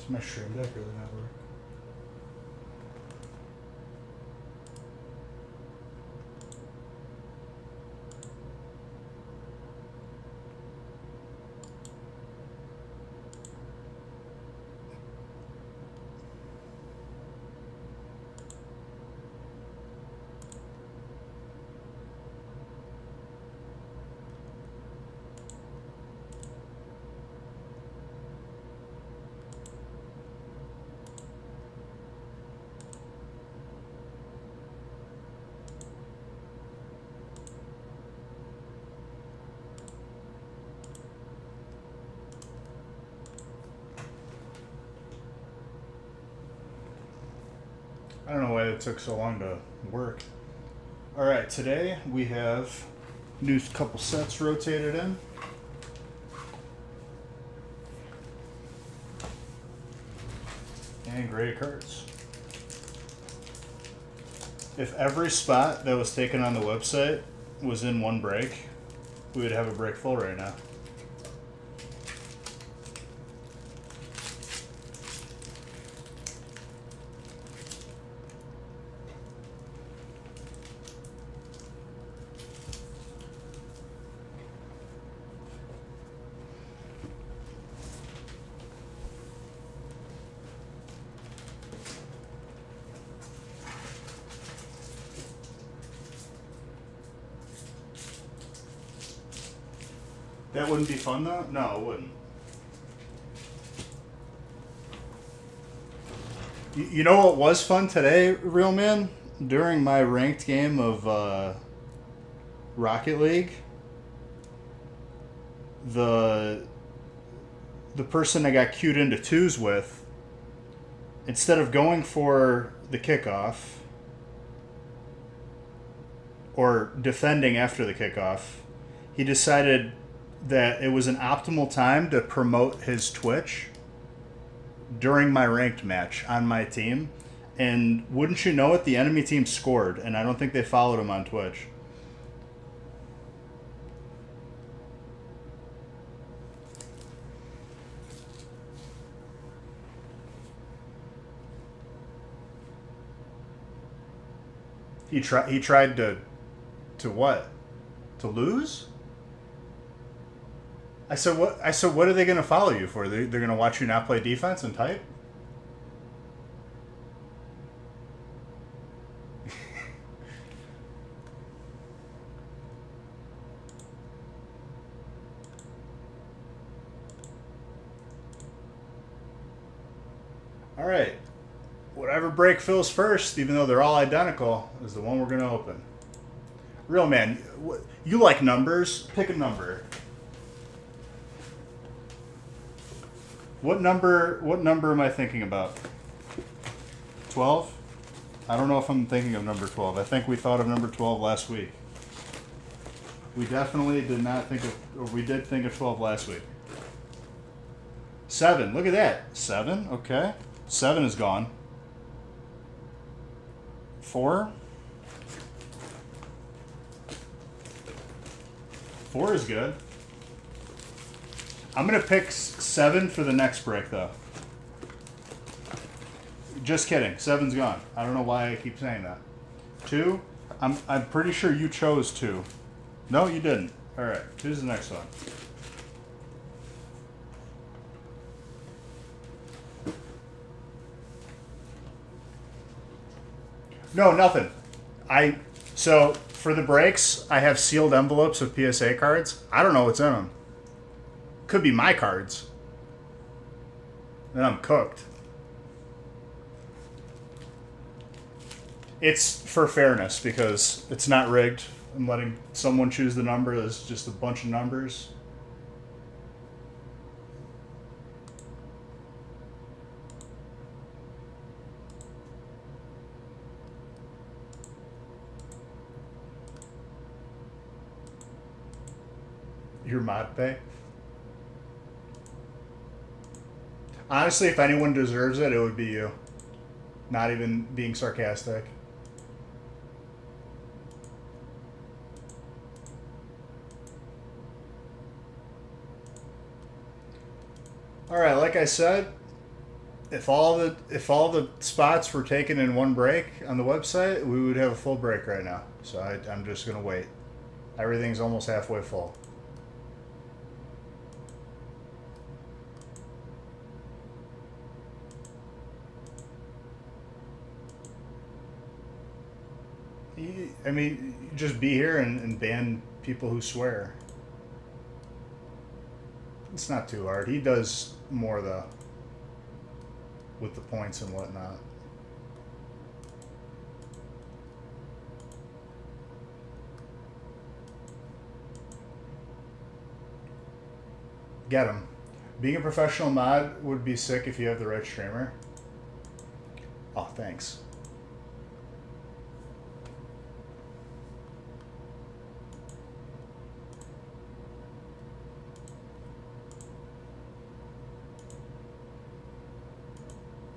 Does my stream deck really not work? I don't know why it took so long to work. Alright, today we have new couple sets rotated in. And graded cards. If every spot that was taken on the website was in one break, we would have a break full right now. That wouldn't be fun though? No, it wouldn't. You know what was fun today, real man? During my ranked game of Rocket League, the person I got queued into twos with, instead of going for the kickoff or defending after the kickoff, he decided that it was an optimal time to promote his Twitch during my ranked match on my team. And wouldn't you know it, the enemy team scored, and I don't think they followed him on Twitch. He tried to what? To lose? I said what are they going to follow you for? They're going to watch you not play defense and type? All right. Whatever break fills first, even though they're all identical, is the one we're going to open. Real man, you like numbers? Pick a number. What number am I thinking about? 12? I don't know if I'm thinking of number 12. I think we thought of number 12 last week. We definitely did not think of, or we did think of 12 last week. 7, look at that. 7, okay. 7 is gone. 4. 4 is good. I'm going to pick 7 for the next break, though. Just kidding. 7's gone. I don't know why I keep saying that. 2. I'm pretty sure you chose 2. No, you didn't. All right. 2's the next one. No, nothing. So for the breaks, I have sealed envelopes of PSA cards. I don't know what's in them. Could be my cards. Then I'm cooked. It's for fairness because it's not rigged. I'm letting someone choose the number. There's just a bunch of numbers. Your mod pay? Honestly, if anyone deserves it, it would be you. Not even being sarcastic. Alright, like I said, If all the spots were taken in one break on the website, we would have a full break right now. So I'm just gonna wait. Everything's almost halfway full. I mean, just be here and ban people who swear. It's not too hard. He does more though, with the points and whatnot. Get him. Being a professional mod would be sick if you have the right streamer. Oh, thanks.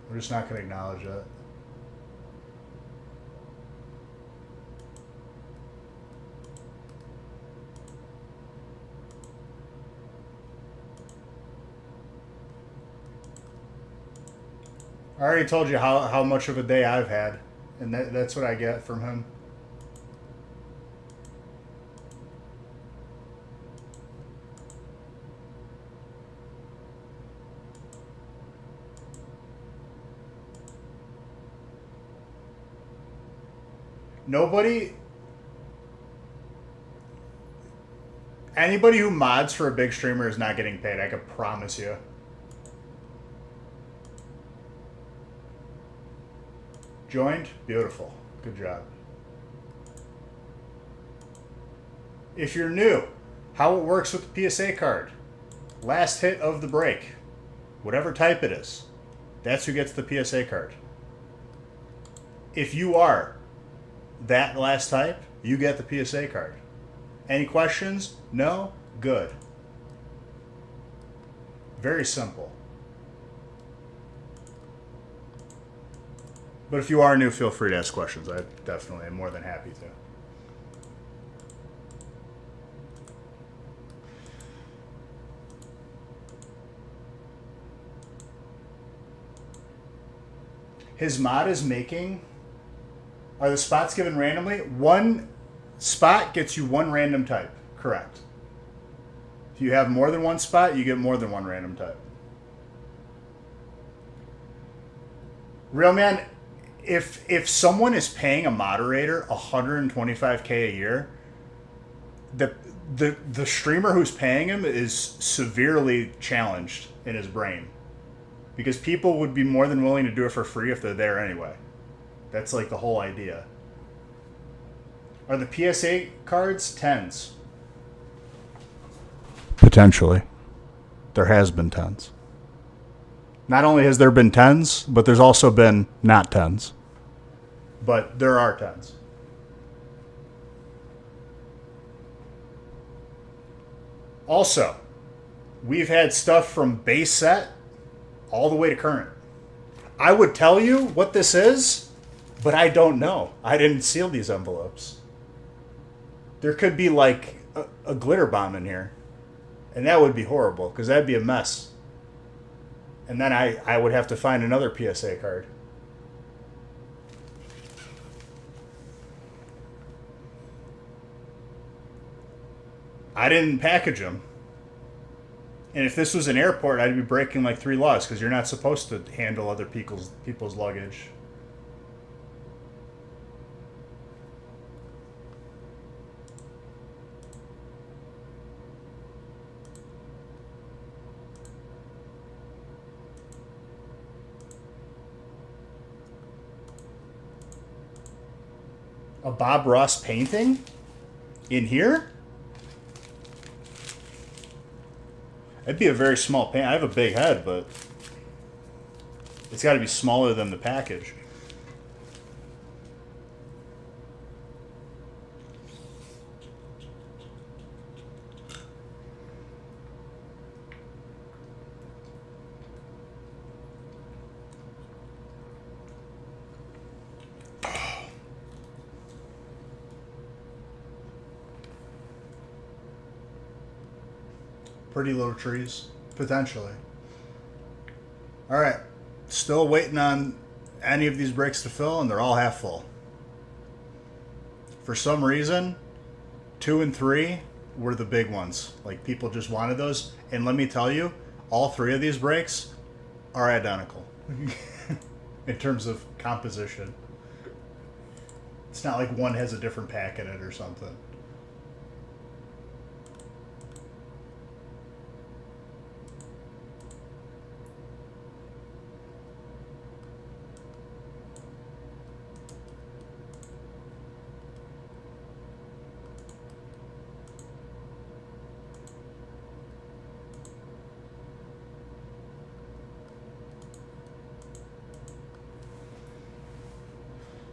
We're just not going to acknowledge it. I already told you how much of a day I've had, and that's what I get from him. Anybody who mods for a big streamer is not getting paid, I can promise you. Joined? Beautiful. Good job. If you're new, how it works with the PSA card. Last hit of the break. Whatever type it is. That's who gets the PSA card. If you are that last type, you get the PSA card. Any questions? No? Good. Very simple. But if you are new, feel free to ask questions. I definitely am more than happy to. His mod is making... Are the spots given randomly? One spot gets you one random type. Correct. If you have more than one spot, you get more than one random type. Real man, if someone is paying a moderator $125K a year, the streamer who's paying him is severely challenged in his brain. Because people would be more than willing to do it for free if they're there anyway. That's like the whole idea. Are the PSA cards 10s? Potentially. There has been 10s. Not only has there been 10s, but there's also been not 10s. But there are 10s. Also, we've had stuff from base set all the way to current. I would tell you what this is, but I don't know. I didn't seal these envelopes. There could be like a glitter bomb in here. And that would be horrible, because that'd be a mess. And then I would have to find another PSA card. I didn't package them. And if this was an airport, I'd be breaking like 3 laws, because you're not supposed to handle other people's luggage. A Bob Ross painting? In here? It'd be a very small paint. I have a big head, but it's got to be smaller than the package. Pretty little trees, potentially. All right, Still waiting on any of these breaks to fill, and they're all half full. For some reason, 2 and 3 were the big ones. Like, people just wanted those. And let me tell you, all 3 of these breaks are identical in terms of composition. It's not like one has a different pack in it or something.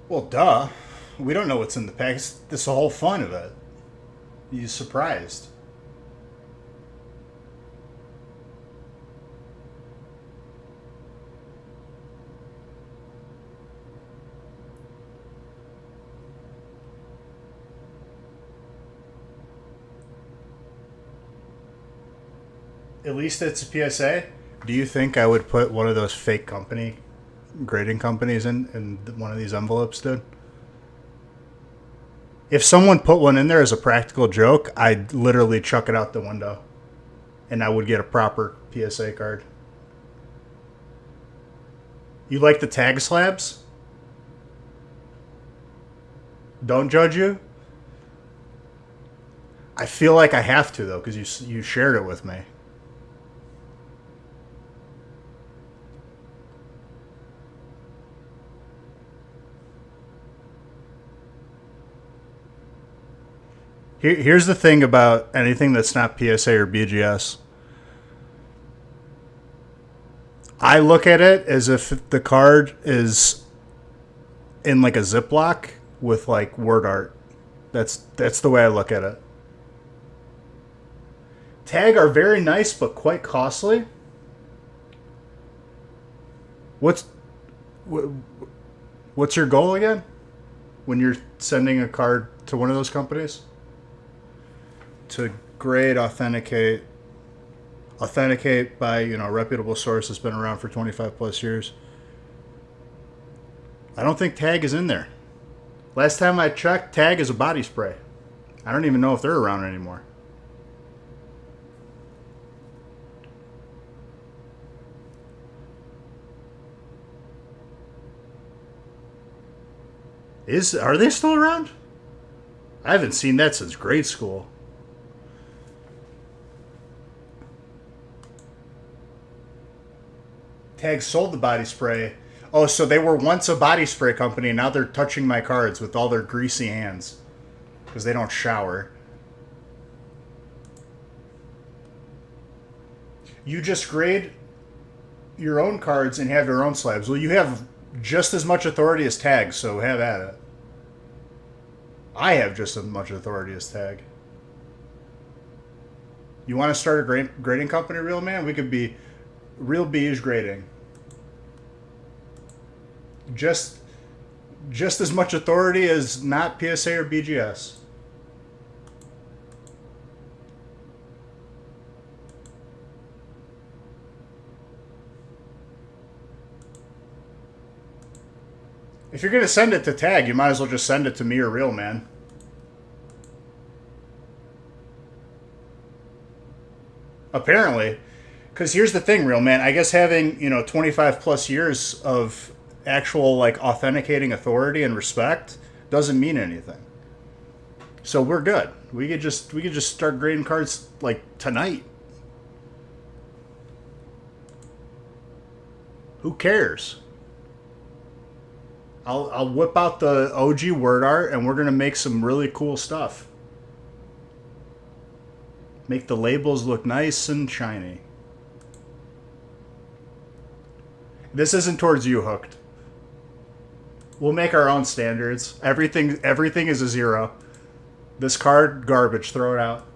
Well, duh. We don't know what's in the pack. This is the whole fun of it. You're surprised. At least it's a PSA. Do you think I would put one of those fake grading companies in one of these envelopes, dude? If someone put one in there as a practical joke, I'd literally chuck it out the window. And I would get a proper PSA card. You like the tag slabs? Don't judge you? I feel like I have to, though, because you shared it with me. Here's the thing about anything that's not PSA or BGS. I look at it as if the card is in like a Ziploc with like word art. That's the way I look at it. Tag are very nice but quite costly. What's your goal again when you're sending a card to one of those companies? To grade, authenticate by, a reputable source that's been around for 25 plus years. I don't think Tag is in there. Last time I checked, Tag is a body spray. I don't even know if they're around anymore. Are they still around? I haven't seen that since grade school. Tag sold the body spray. Oh, so they were once a body spray company, and now they're touching my cards with all their greasy hands because they don't shower. You just grade your own cards and have your own slabs. Well, you have just as much authority as Tag, so have at it. I have just as much authority as Tag. You want to start a grading company, Real Man? We could be Real Beige Grading. Just as much authority as not PSA or BGS. If you're going to send it to Tag, you might as well just send it to me or Real Man. Apparently. Because here's the thing, Real Man. I guess having, 25 plus years of actual, authenticating authority and respect doesn't mean anything. So we're good. We could just start grading cards, tonight. Who cares? I'll whip out the OG word art, and we're going to make some really cool stuff. Make the labels look nice and shiny. This isn't towards you, Hooked. We'll make our own standards. Everything is a 0. This card, garbage. Throw it out.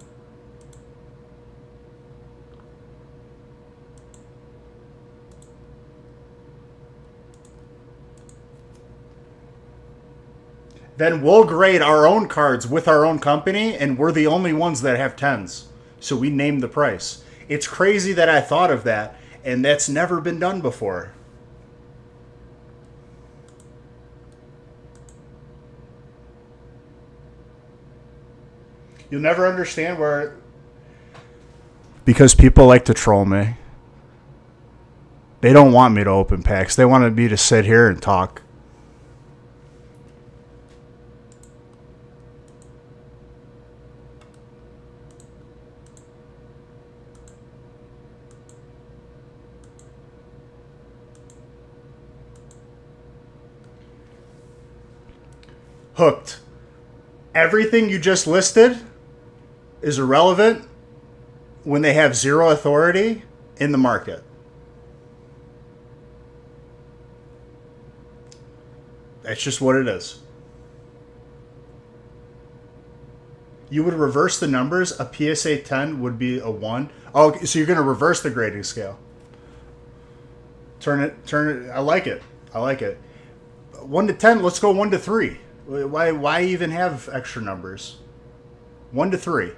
Then we'll grade our own cards with our own company, and we're the only ones that have 10s. So we name the price. It's crazy that I thought of that, and that's never been done before. You'll never understand where... Because people like to troll me. They don't want me to open packs. They want me to sit here and talk. Hooked. Everything you just listed is irrelevant when they have zero authority in the market. That's just what it is. You would reverse the numbers. A PSA 10 would be a 1. Oh, so you're going to reverse the grading scale. Turn it. I like it. 1 to 10, let's go 1 to 3. Why even have extra numbers? 1 to 3.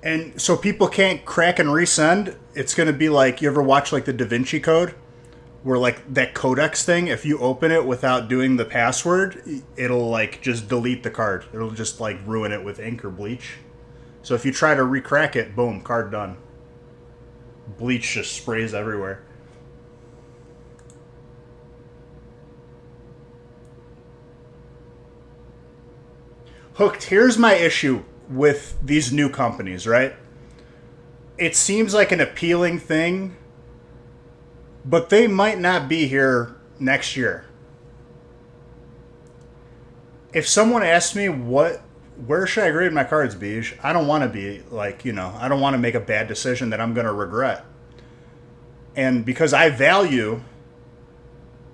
And so people can't crack and resend. It's going to be like, you ever watch like the Da Vinci Code? Where like that codex thing, if you open it without doing the password, it'll like just delete the card. It'll just like ruin it with ink or bleach. So if you try to recrack it, boom, card done. Bleach just sprays everywhere. Hooked, here's my issue with these new companies, right? It seems like an appealing thing, but they might not be here next year. If someone asks me where should I grade my cards, Beige, I don't want to be like, I don't want to make a bad decision that I'm going to regret. And because I value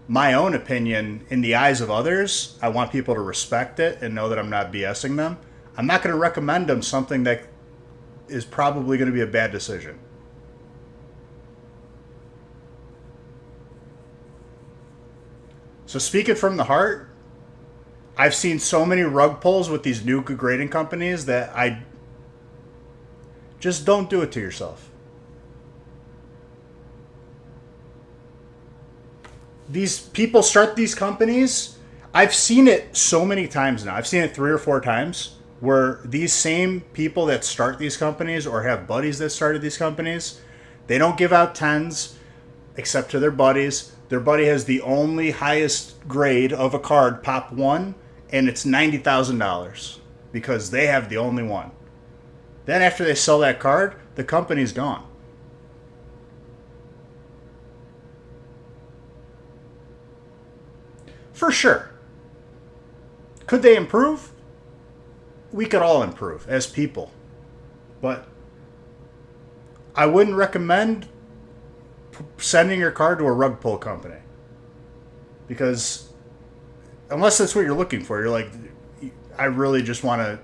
my own opinion in the eyes of others, I want people to respect it and know that I'm not BSing them. I'm not going to recommend them something that is probably going to be a bad decision. So speaking from the heart, I've seen so many rug pulls with these new grading companies that I just don't do it to yourself. These people start these companies. I've seen it so many times now. I've seen it 3 or 4 times where these same people that start these companies or have buddies that started these companies, they don't give out 10s except to their buddies. Their buddy has the only highest grade of a card, pop 1, and it's $90,000 because they have the only one. Then after they sell that card, the company's gone. For sure. Could they improve? We could all improve as people. But I wouldn't recommend sending your card to a rug pull company. Because unless that's what you're looking for, you're like, I really just want to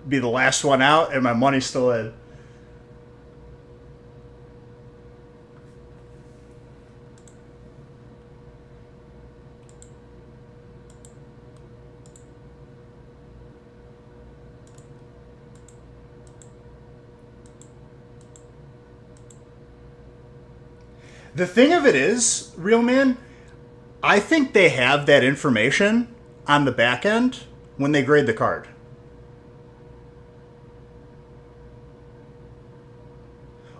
be the last one out and my money's still in. The thing of it is, Real Man, I think they have that information on the back end when they grade the card.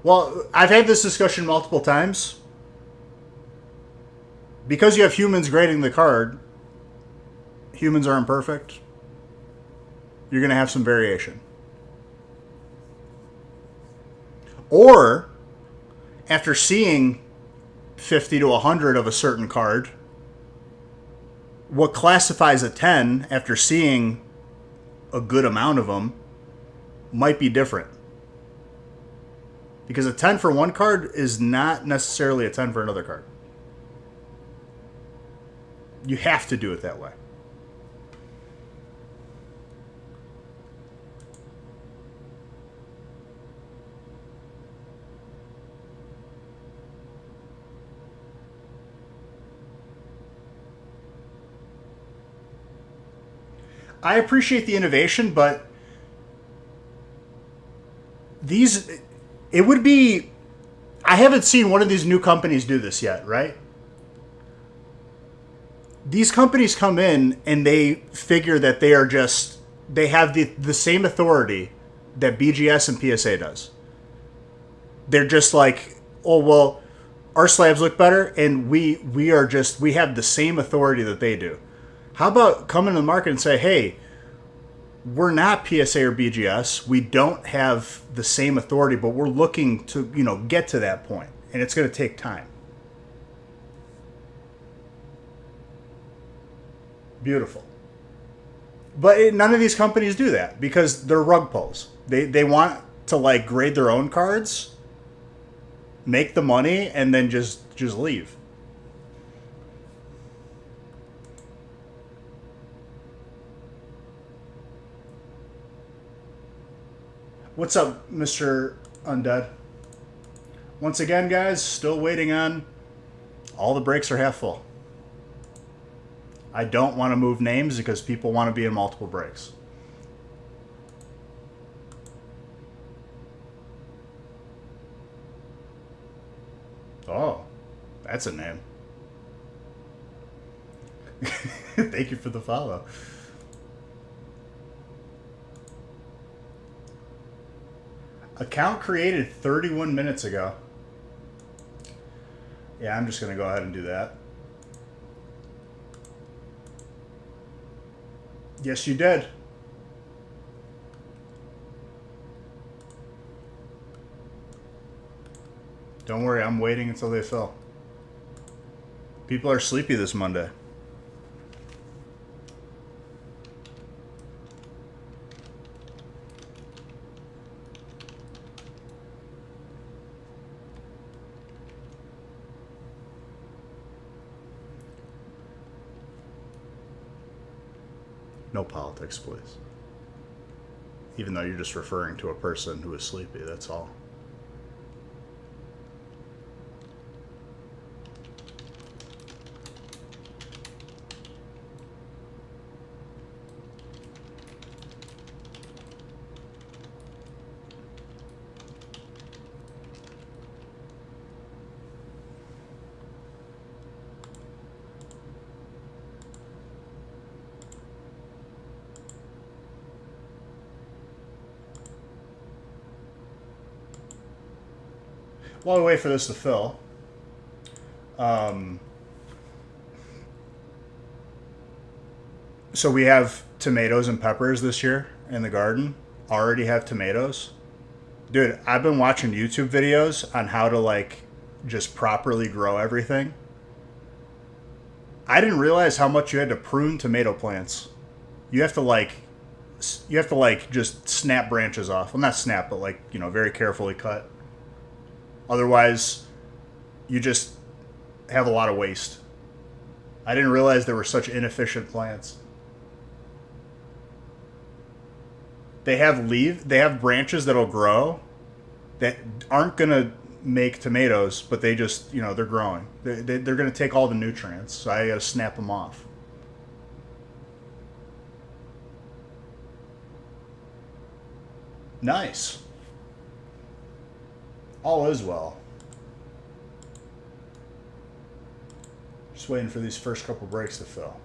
Well, I've had this discussion multiple times. Because you have humans grading the card, humans are imperfect. You're going to have some variation. Or, after seeing 50 to 100 of a certain card, what classifies a 10 after seeing a good amount of them might be different. Because a 10 for one card is not necessarily a 10 for another card. You have to do it that way. I appreciate the innovation, but it would be, I haven't seen one of these new companies do this yet, right? These companies come in and they figure that they have the same authority that BGS and PSA does. They're just like, oh, well, our slabs look better and we have the same authority that they do. How about coming to the market and say, hey, we're not PSA or BGS. We don't have the same authority, but we're looking to, get to that point, and it's going to take time. Beautiful. But none of these companies do that because they're rug pulls. They want to like grade their own cards, make the money, and then just leave. What's up, Mr. Undead? Once again, guys, still waiting on all the breaks are half full. I don't want to move names because people want to be in multiple breaks. Oh, that's a name. Thank you for the follow. Account created 31 minutes ago. Yeah, I'm just going to go ahead and do that. Yes, you did. Don't worry, I'm waiting until they fill. People are sleepy this Monday. No politics, please. Even though you're just referring to a person who is sleepy, that's all. While we wait for this to fill, so we have tomatoes and peppers this year in the garden. Already have tomatoes. Dude, I've been watching YouTube videos on how to like just properly grow everything. I didn't realize how much you had to prune tomato plants. You have to like just snap branches off. Well, not snap, but like, very carefully cut. Otherwise, you just have a lot of waste. I didn't realize there were such inefficient plants. They have branches that'll grow that aren't going to make tomatoes, but they just, they're growing. They're going to take all the nutrients, so I got to snap them off. Nice. All is well. Just waiting for these first couple breaks to fill.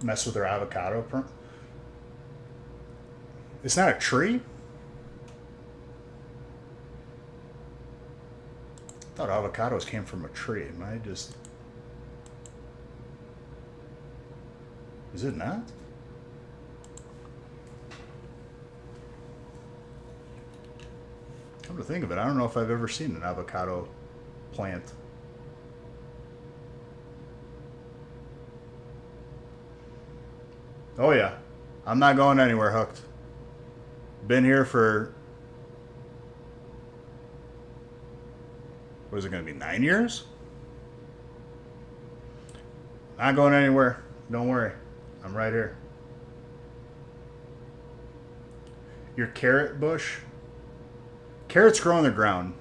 Mess with their avocado. It's not a tree? I thought avocados came from a tree. Am I just... Is it not? Come to think of it, I don't know if I've ever seen an avocado plant. Oh yeah. I'm not going anywhere, Hooked. Been here for... What is it going to be, 9 years? Not going anywhere. Don't worry. I'm right here. Your carrot bush. Carrots grow on the ground.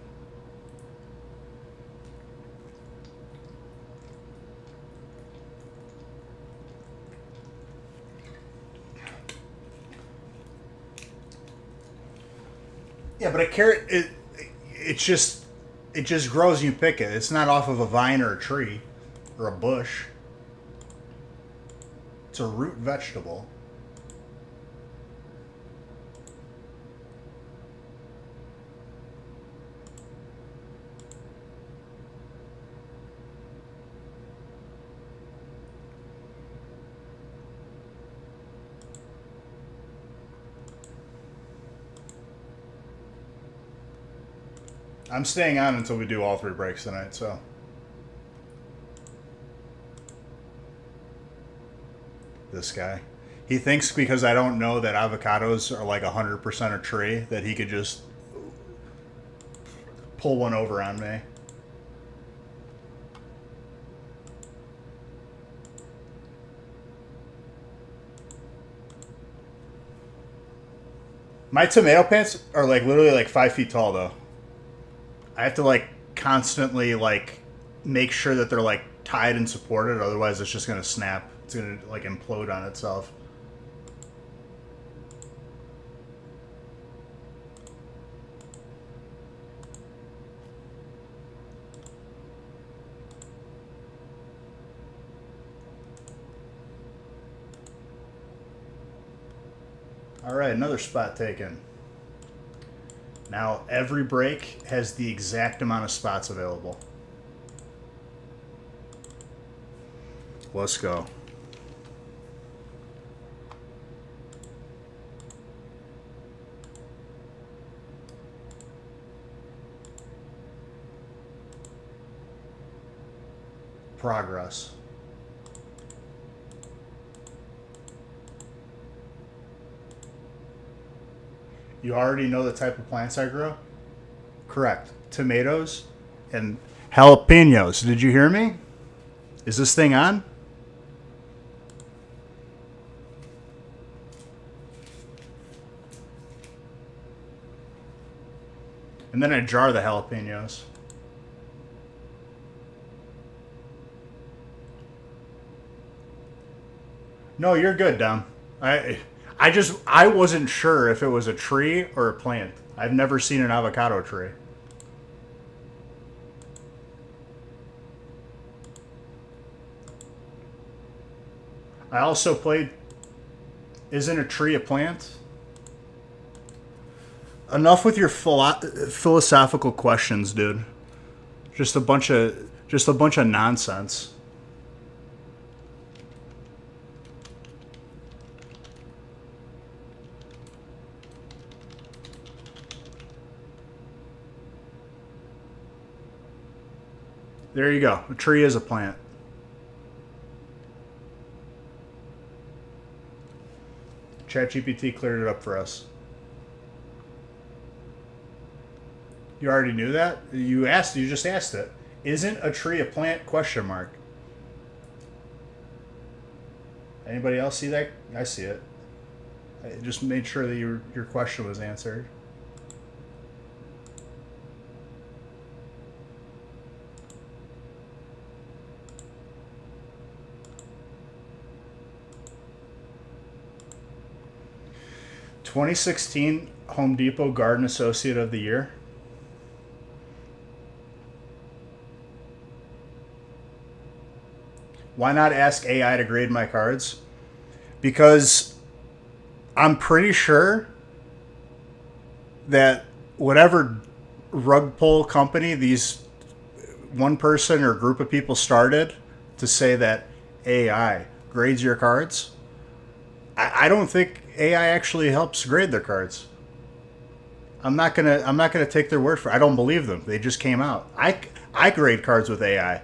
Yeah, but a carrot it just grows and you pick it. It's not off of a vine or a tree or a bush. It's a root vegetable. I'm staying on until we do all 3 breaks tonight, so. This guy. He thinks because I don't know that avocados are like 100% a tree that he could just pull one over on me. My tomato plants are like literally like 5 feet tall though. I have to like constantly like make sure that they're like tied and supported, otherwise it's just gonna snap. It's gonna like implode on itself. All right, another spot taken. Now every break has the exact amount of spots available. Let's go. Progress. You already know the type of plants I grow? Correct. Tomatoes and jalapenos. Did you hear me? Is this thing on? And then I jar the jalapenos. No, you're good, Dom. I wasn't sure if it was a tree or a plant. I've never seen an avocado tree. I also played. Isn't a tree a plant? Enough with your philosophical questions, dude. Just a bunch of nonsense. There you go. A tree is a plant. ChatGPT cleared it up for us. You already knew that? You just asked it. Isn't a tree a plant? Question mark. Anybody else see that? I see it. I just made sure that your question was answered. "2016 Home Depot Garden Associate of the Year." Why not ask AI to grade my cards? Because I'm pretty sure that whatever rug pull company these one person or group of people started to say that AI grades your cards, I don't think AI actually helps grade their cards. I'm not gonna take their word for it. I don't believe them. They just came out. I grade cards with AI.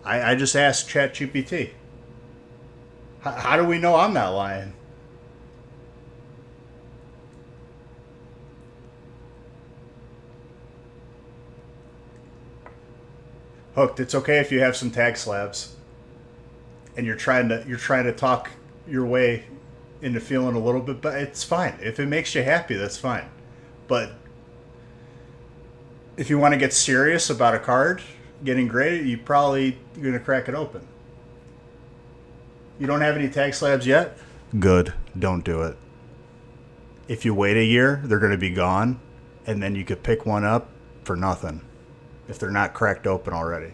I just asked ChatGPT. How do we know I'm not lying? Hooked. It's okay if you have some tag slabs, and you're trying to talk your way into feeling a little bit, but it's fine. If it makes you happy, that's fine. But if you want to get serious about a card getting graded, you probably going to crack it open. You don't have any tag slabs yet? Good. Don't do it. If you wait a year, they're going to be gone, and then you could pick one up for nothing if they're not cracked open already.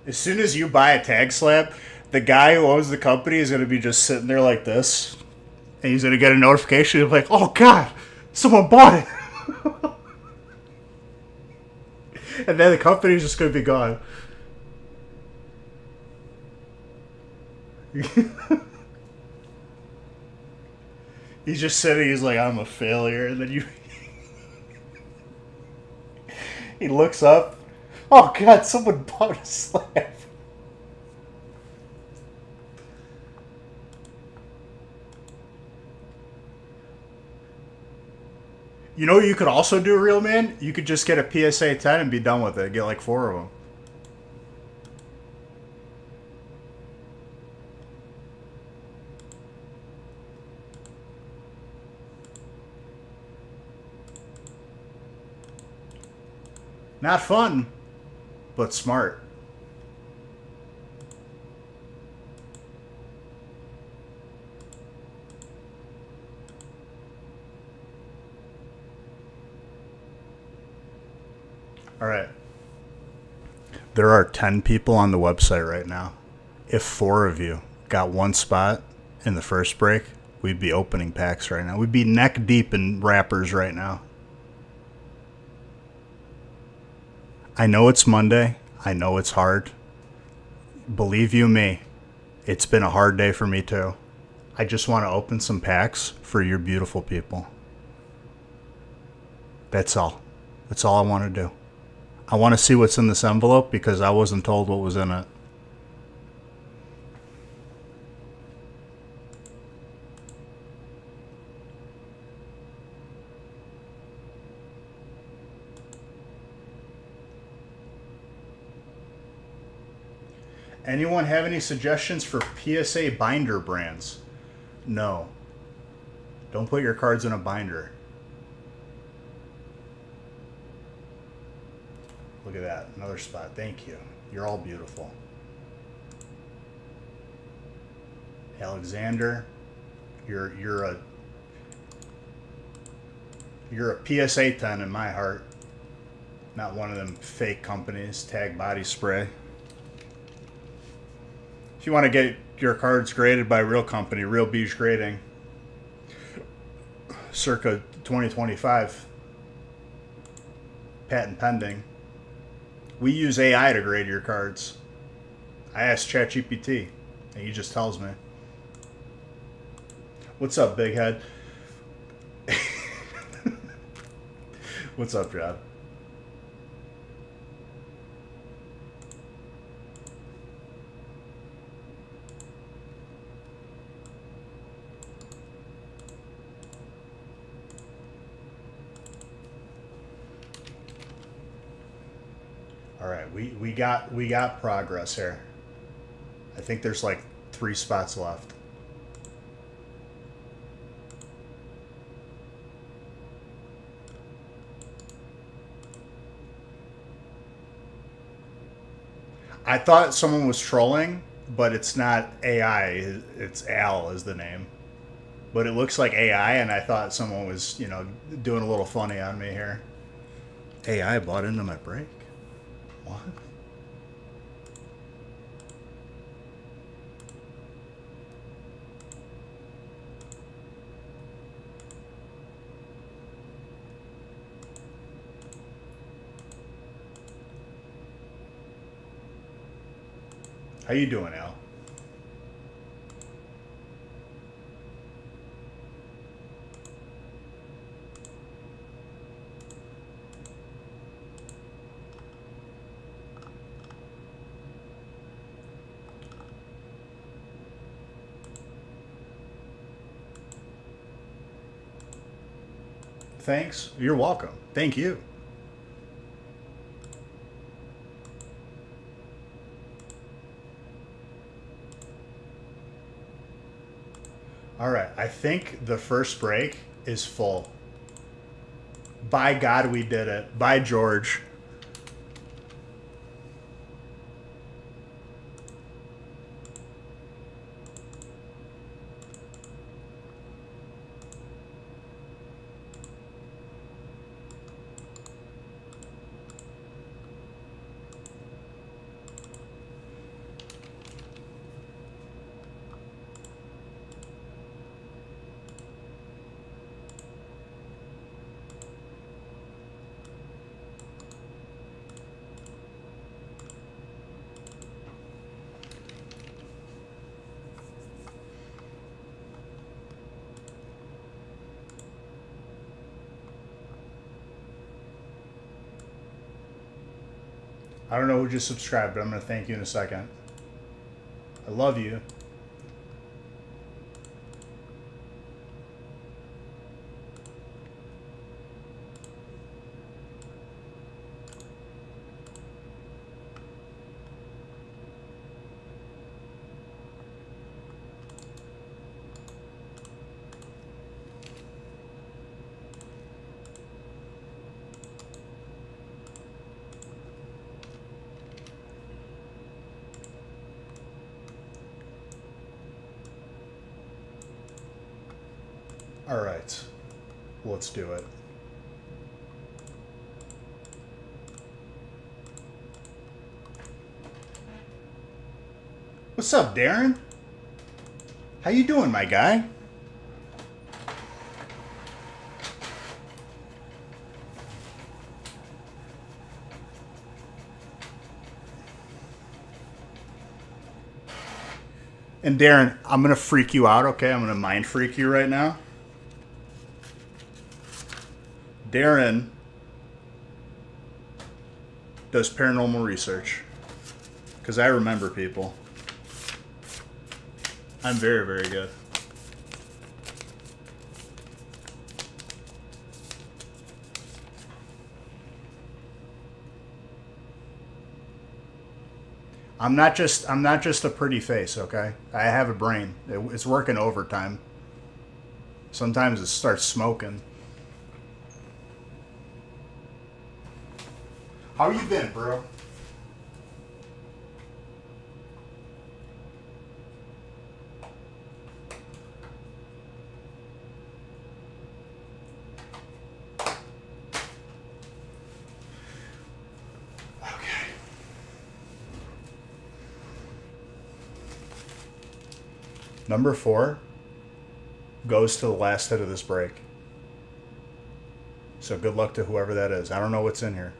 As soon as you buy a tag slab, the guy who owns the company is going to be just sitting there like this, and he's going to get a notification of like, oh God, someone bought it. And then the company's just going to be gone. He's just sitting, he's like, I'm a failure. And then he looks up. Oh God, someone bought a slab. You know what you could also do, real man? You could just get a PSA 10 and be done with it. Get like 4 of them. Not fun, but smart. All right. There are 10 people on the website right now. If 4 of you got one spot in the first break, we'd be opening packs right now. We'd be neck deep in wrappers right now. I know it's Monday. I know it's hard. Believe you me, it's been a hard day for me too. I just want to open some packs for your beautiful people. That's all. That's all I want to do. I want to see what's in this envelope because I wasn't told what was in it. Anyone have any suggestions for PSA binder brands? No. Don't put your cards in a binder. Look at that. Another spot. Thank you. You're all beautiful. Alexander, you're a PSA 10 in my heart. Not one of them fake companies, Tag Body Spray. If you want to get your cards graded by a real company, Real Beige Grading, circa 2025, patent pending. We use AI to grade your cards. I asked ChatGPT, and he just tells me. What's up, big head? What's up, John? All right, we got progress here. I think there's like 3 spots left. I thought someone was trolling, but it's not AI. It's Al is the name. But it looks like AI, and I thought someone was, doing a little funny on me here. AI bought into my break. What? How you doing, Al? Thanks. You're welcome. Thank you. All right, I think the first break is full. By God, we did it. By George. I don't know who just subscribed, but I'm going to thank you in a second. I love you. All right, let's do it. What's up, Darren? How you doing, my guy? And Darren, I'm going to freak you out, okay? I'm going to mind freak you right now. Darren does paranormal research. Because I remember people. I'm very, very good. I'm not just a pretty face, okay? I have a brain. It's working overtime. Sometimes it starts smoking. How you been, bro? Okay. Number 4 goes to the last hit of this break. So good luck to whoever that is. I don't know what's in here.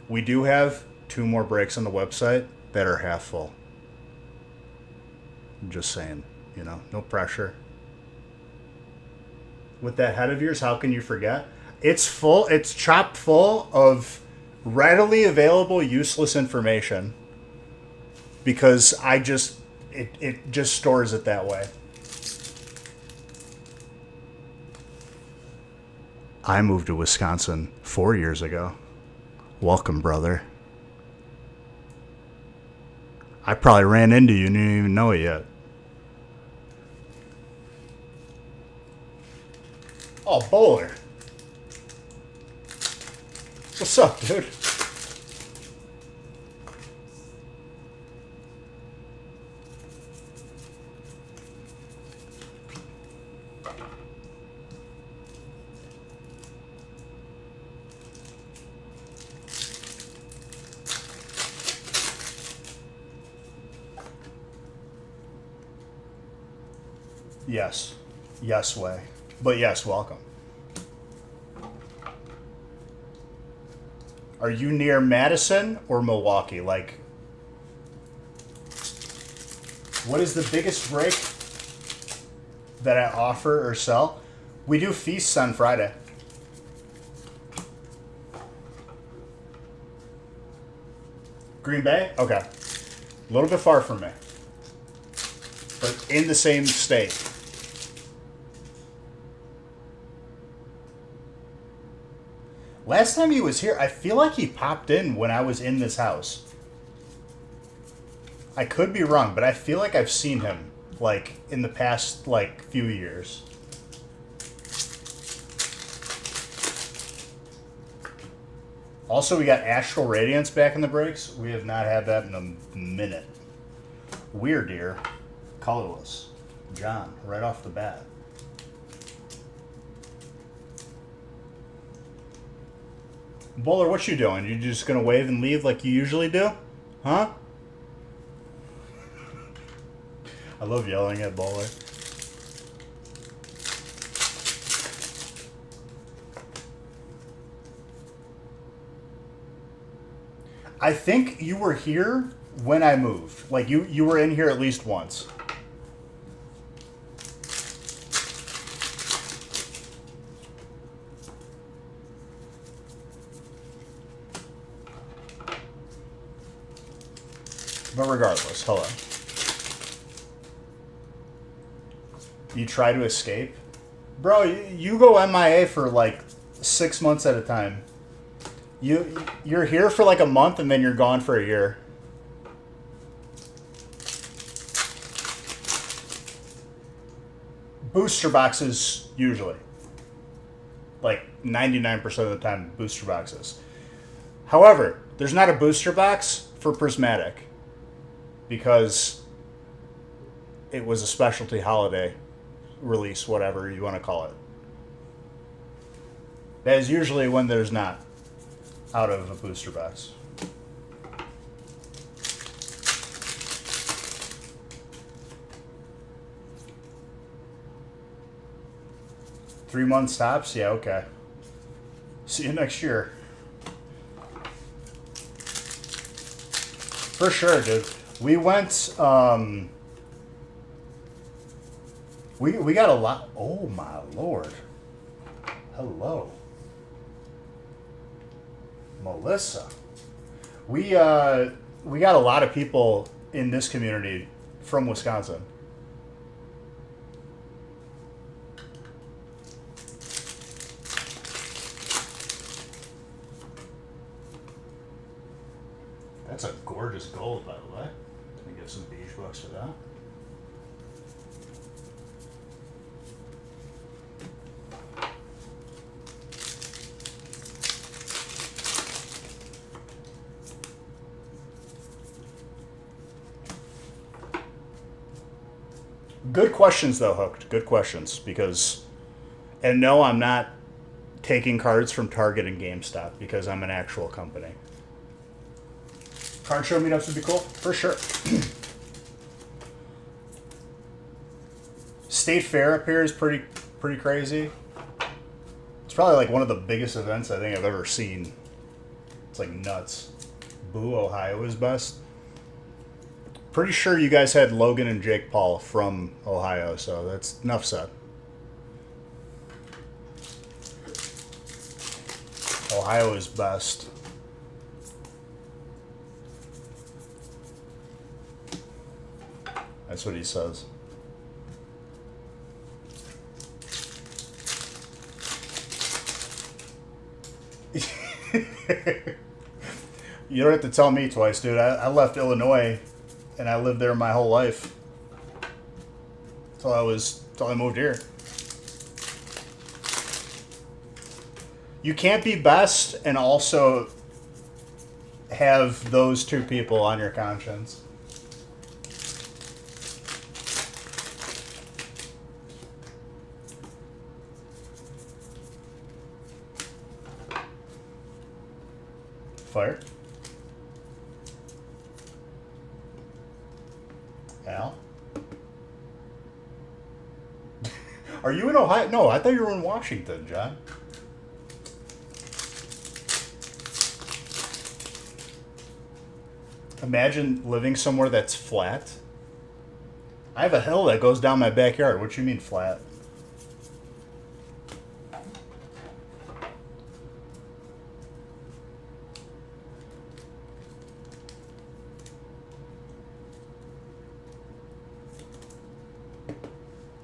We do have 2 more breaks on the website that are half full. I'm just saying, no pressure. With that head of yours, how can you forget? It's full, it's chock full of readily available useless information because it just stores it that way. I moved to Wisconsin 4 years ago. Welcome, brother. I probably ran into you and you didn't even know it yet. Oh, Bowler. What's up, dude? Yes. Yes, way. But yes, welcome. Are you near Madison or Milwaukee? Like, what is the biggest break that I offer or sell? We do feasts on Friday. Green Bay? Okay. A little bit far from me. But in the same state. Last time he was here, I feel like he popped in when I was in this house. I could be wrong, but I feel like I've seen him, like, in the past, like, few years. Also, we got Astral Radiance back in the breaks. We have not had that in a minute. Weird Deer. Colorless. John, right off the bat. Bowler, what you doing? You just gonna wave and leave like you usually do? Huh? I love yelling at Bowler. I think you were here when I moved. Like, you were in here at least once. But regardless, hello. You try to escape? Bro, you go MIA for like 6 months at a time. You're here for like a month and then you're gone for a year. Booster boxes, usually. Like 99% of the time, booster boxes. However, there's not a booster box for Prismatic. Because it was a specialty holiday release, whatever you want to call it. That is usually when there's not out of a booster box. Three months tops? Yeah, okay. See you next year. For sure, dude. We went, we got a lot. Oh my lord. Hello. Melissa. We got a lot of people in this community from Wisconsin. That's a gorgeous gold, by the way. Let me get some beige bucks for that. Good questions, though, Hooked. Good questions. Because, and no, I'm not taking cards from Target and GameStop because I'm an actual company. Card show meetups would be cool, for sure. State Fair up here is pretty crazy. It's probably like one of the biggest events I think I've ever seen. It's like nuts. Boo, Ohio is best. Pretty sure you guys had Logan and Jake Paul from Ohio, so that's enough said. Ohio is best. That's what he says. You don't have to tell me twice, dude. I left Illinois, and I lived there my whole life. Till I moved here. You can't be best and also have those two people on your conscience. Fire. Al? Are you in Ohio? No, I thought you were in Washington, John. Imagine living somewhere that's flat. I have a hill that goes down my backyard. What do you mean flat?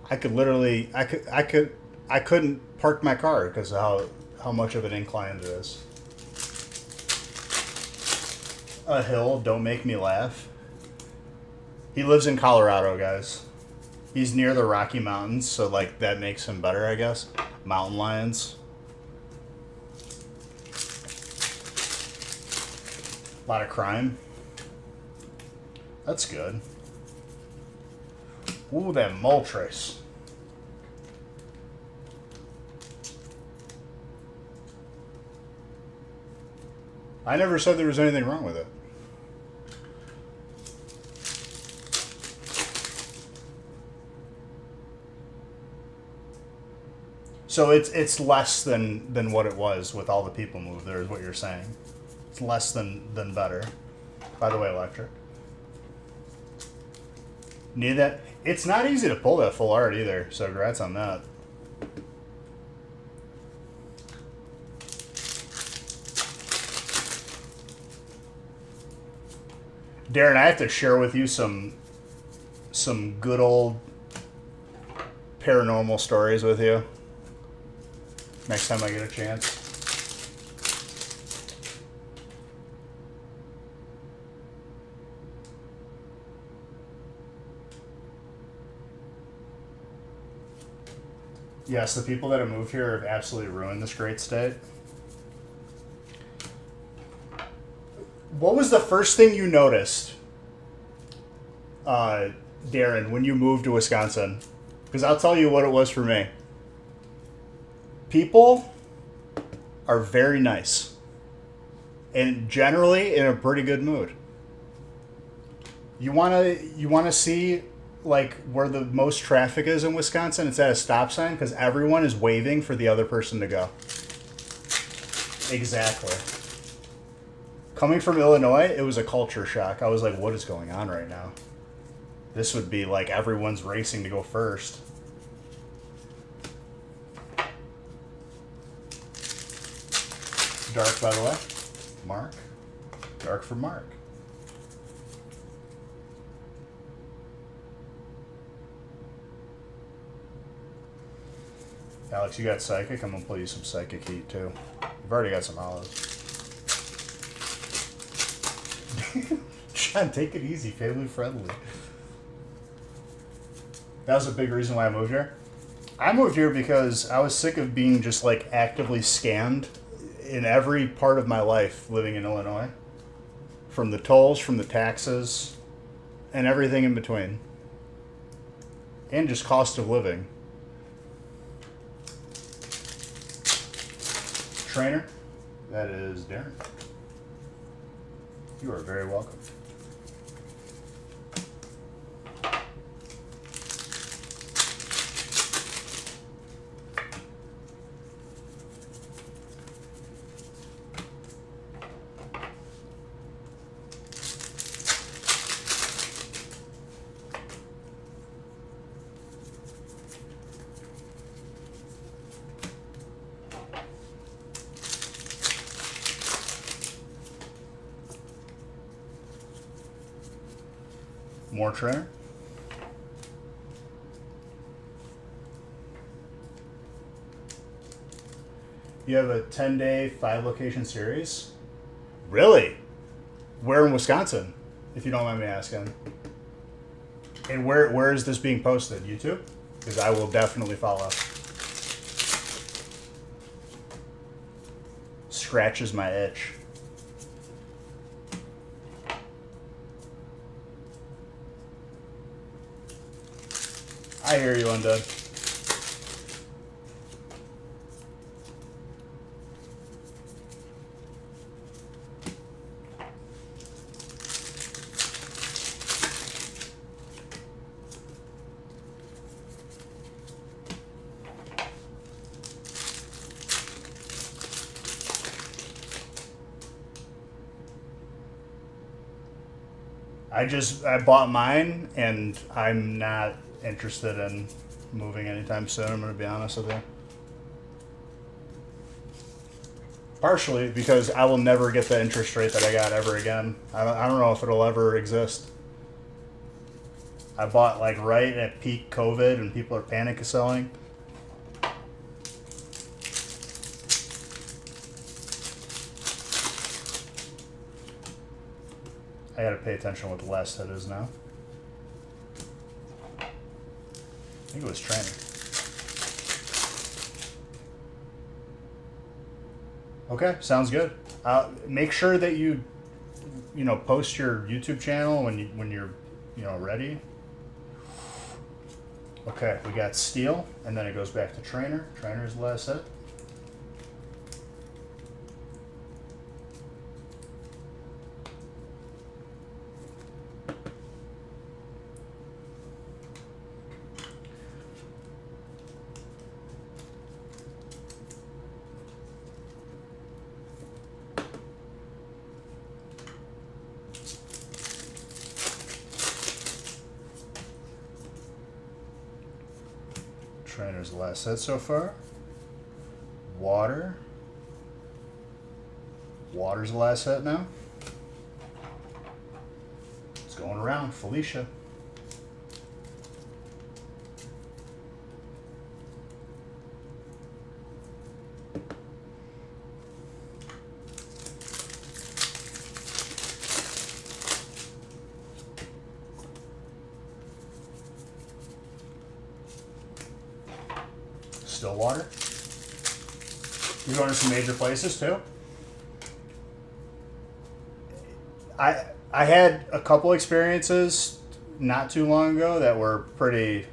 I could literally, I couldn't park my car because of how much of an incline it is. A hill, don't make me laugh. He lives in Colorado, guys. He's near the Rocky Mountains, so like that makes him better, I guess. Mountain lions. A lot of crime. That's good. Ooh, that Moltres. I never said there was anything wrong with it. So it's less than what it was with all the people moved there, is what you're saying. It's less than better. By the way, Electric. Need that? It's not easy to pull that full art either, so congrats on that. Darren, I have to share with you some good old paranormal stories with you next time I get a chance. Yes, the people that have moved here have absolutely ruined this great state. What was the first thing you noticed, Darren, when you moved to Wisconsin? Because I'll tell you what it was for me. People are very nice and generally in a pretty good mood. You wanna see like where the most traffic is in Wisconsin? It's at a stop sign because everyone is waving for the other person to go. Exactly. Coming from Illinois, it was a culture shock. I was like, what is going on right now? This would be like everyone's racing to go first. Dark, by the way. Mark. Dark for Mark. Alex, you got Psychic? I'm going to play you some Psychic Heat, too. You've already got some olives. John, take it easy. Family friendly. That was a big reason why I moved here. I moved here because I was sick of being just, like, actively scammed in every part of my life living in Illinois. From the tolls, from the taxes, and everything in between. And just cost of living. Trainer, that is Darren. You are very welcome. More trainer. You have a 10-day, 5-location series? Really? Where in Wisconsin, if you don't mind me asking? And where is this being posted? YouTube? Because I will definitely follow. Scratches my itch. I hear you, Undead. I bought mine, and I'm not interested in moving anytime soon, I'm going to be honest with you. Partially because I will never get the interest rate that I got ever again. I don't know if it'll ever exist. I bought like right at peak COVID and people are panic selling. I gotta pay attention what the last hit is now. think it was trainer. Okay, sounds good. Make sure that you post your YouTube channel when you're ready. Okay, we got steel, and then it goes back to trainer. Trainer is the last set. Trainer's the last set so far. Water. Water's the last set now. It's going around. Felicia. Stillwater. You're going to some major places too? I had a couple experiences not too long ago that were pretty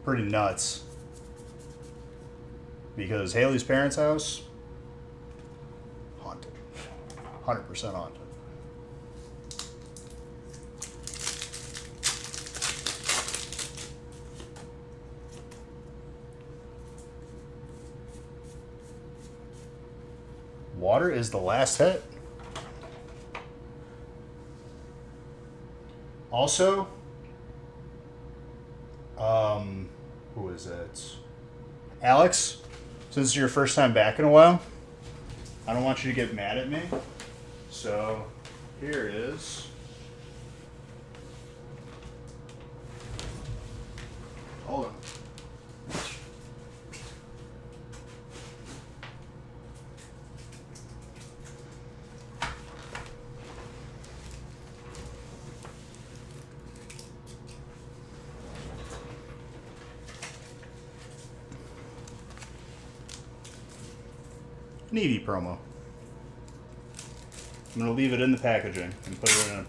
nuts. Because Haley's parents' house, haunted. 100% haunted. Water is the last hit. Also, who is it? Alex, since it's your first time back in a while, I don't want you to get mad at me. So, here is... Hold on. An Eevee promo. I'm going to leave it in the packaging and put it in a...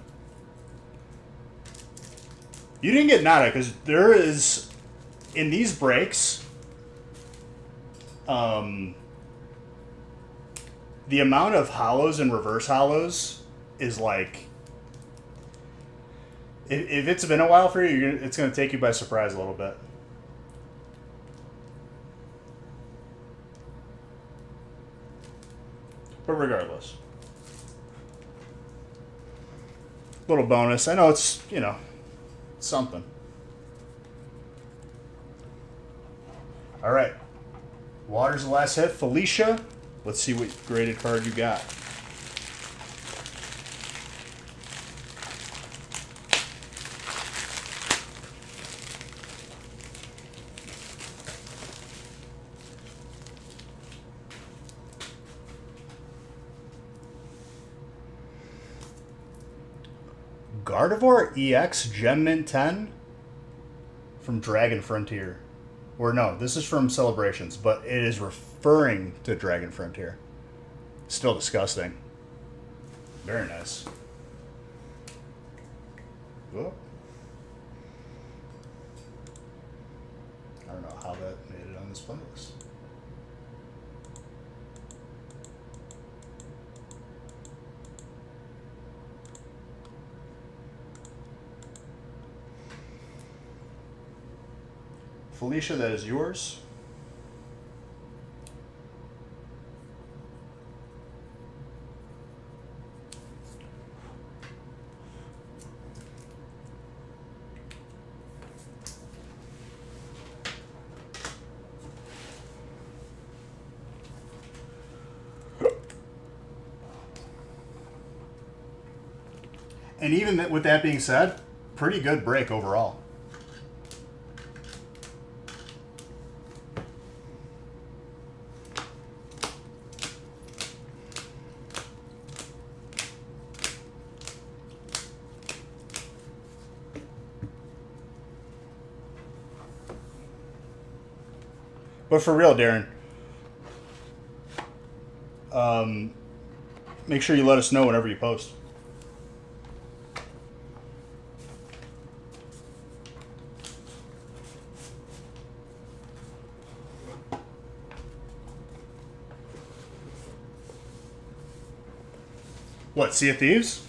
You didn't get nada because there is, in these breaks, the amount of hollows and reverse hollows is like... If it's been a while for you, it's going to take you by surprise a little bit. But regardless. Little bonus. I know it's, something. Alright. Water's the last hit. Felicia. Let's see what graded card you got. Gardevoir EX Gem Mint 10 from Dragon Frontier. Or no, this is from Celebrations, but it is referring to Dragon Frontier. Still disgusting. Very nice. Whoop. I don't know how that made it on this playlist. Felicia, that is yours. And even with that being said, pretty good break overall. But for real, Darren, make sure you let us know whenever you post. What, Sea of Thieves?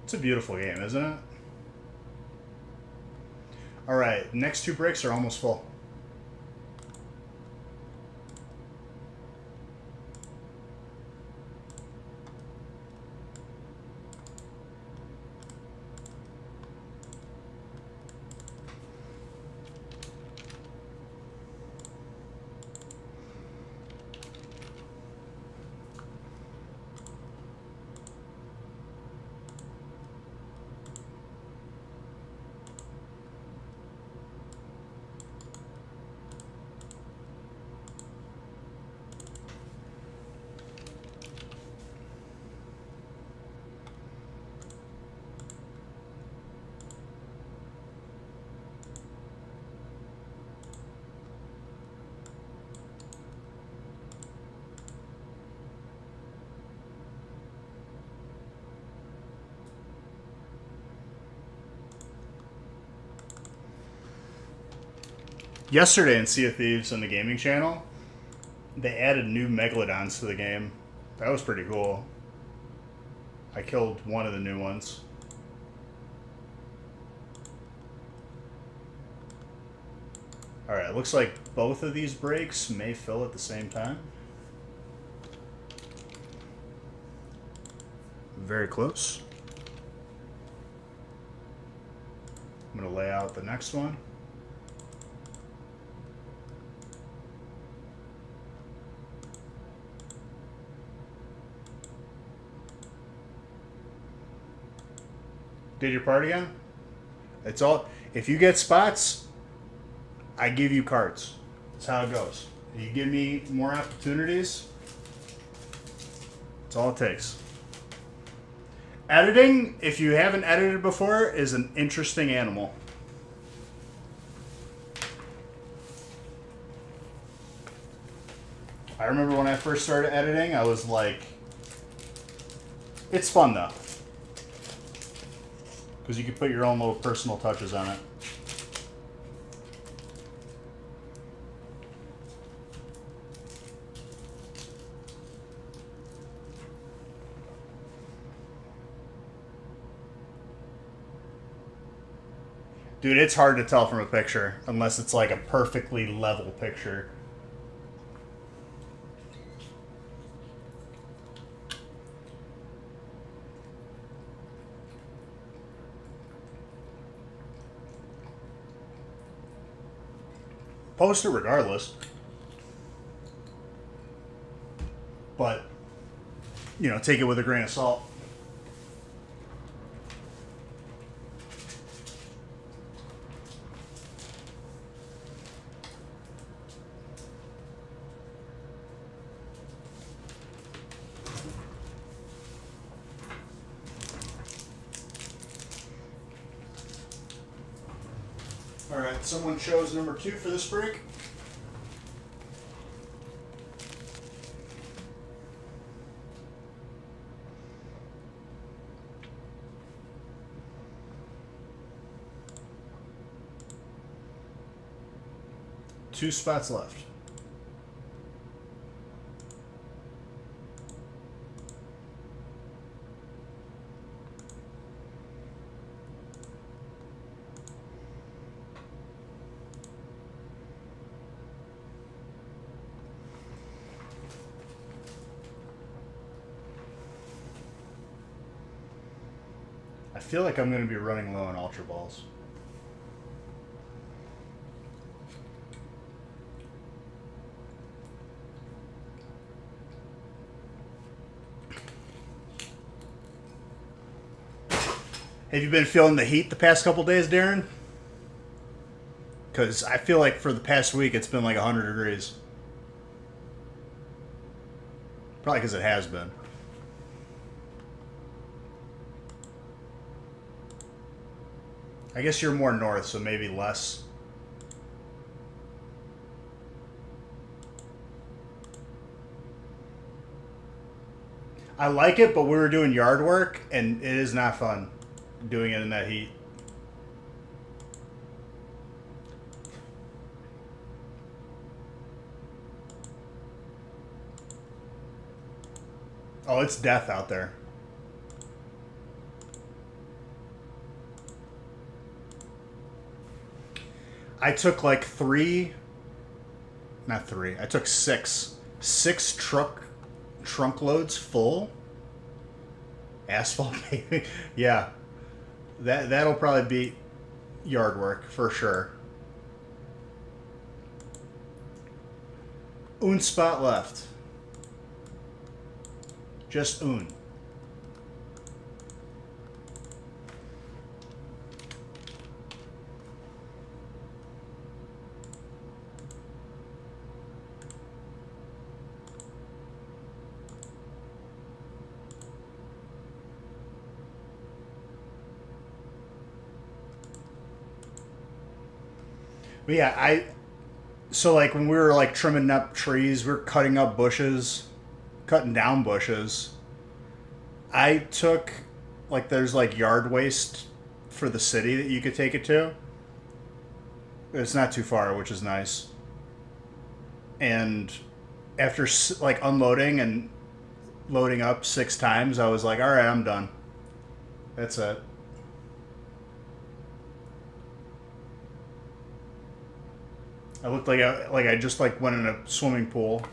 It's a beautiful game, isn't it? All right, next two breaks are almost full. Yesterday in Sea of Thieves on the gaming channel, they added new megalodons to the game. That was pretty cool. I killed one of the new ones. Alright, looks like both of these breaks may fill at the same time. Very close. I'm going to lay out the next one. Did your part again? It's all. If you get spots, I give you cards. That's how it goes. You give me more opportunities. That's all it takes. Editing, if you haven't edited before, is an interesting animal. I remember when I first started editing, I was like, it's fun though. Because you can put your own little personal touches on it. Dude, it's hard to tell from a picture unless it's like a perfectly level picture. Post it regardless. But, you know, take it with a grain of salt. Alright, someone chose number 2 for this break. Two spots left. I feel like I'm going to be running low on Ultra Balls. Have you been feeling the heat the past couple days, Darren? Because I feel like for the past week it's been like 100 degrees. Probably because it has been. I guess you're more north, so maybe less. I like it, but we were doing yard work, and it is not fun doing it in that heat. Oh, it's death out there. I took like not three. I took six trunk loads full asphalt paving. Yeah, that'll probably be yard work for sure. Un spot left. Just un. But yeah, so like when we were like trimming up trees, we are cutting up bushes, cutting down bushes. I took like there's like yard waste for the city that you could take it to. It's not too far, which is nice. And after like unloading and loading up 6 times, I was like, all right, I'm done. That's it. I looked like I just like went in a swimming pool.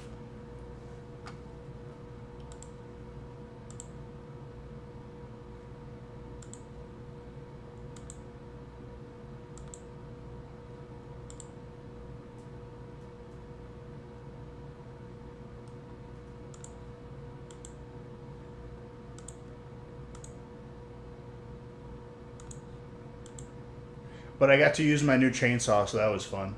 But I got to use my new chainsaw, so that was fun.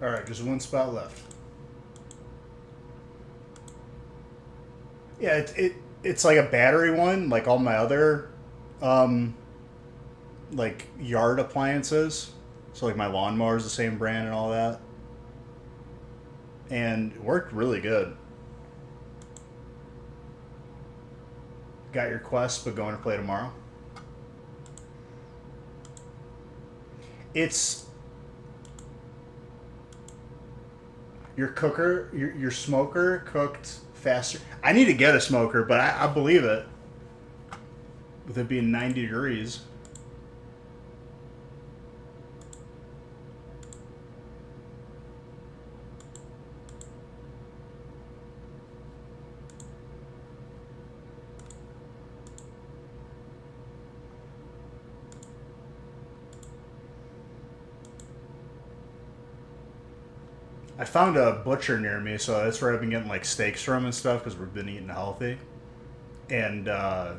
All right, just one spot left. Yeah, it's like a battery one, like all my other, um, like yard appliances. So like my lawnmower is the same brand and all that, and it worked really good. Got your quest, but going to play tomorrow. It's your smoker cooked faster. I need to get a smoker, but I believe it. With it being 90 degrees. I found a butcher near me, so that's where I've been getting like steaks from and stuff because we've been eating healthy. And I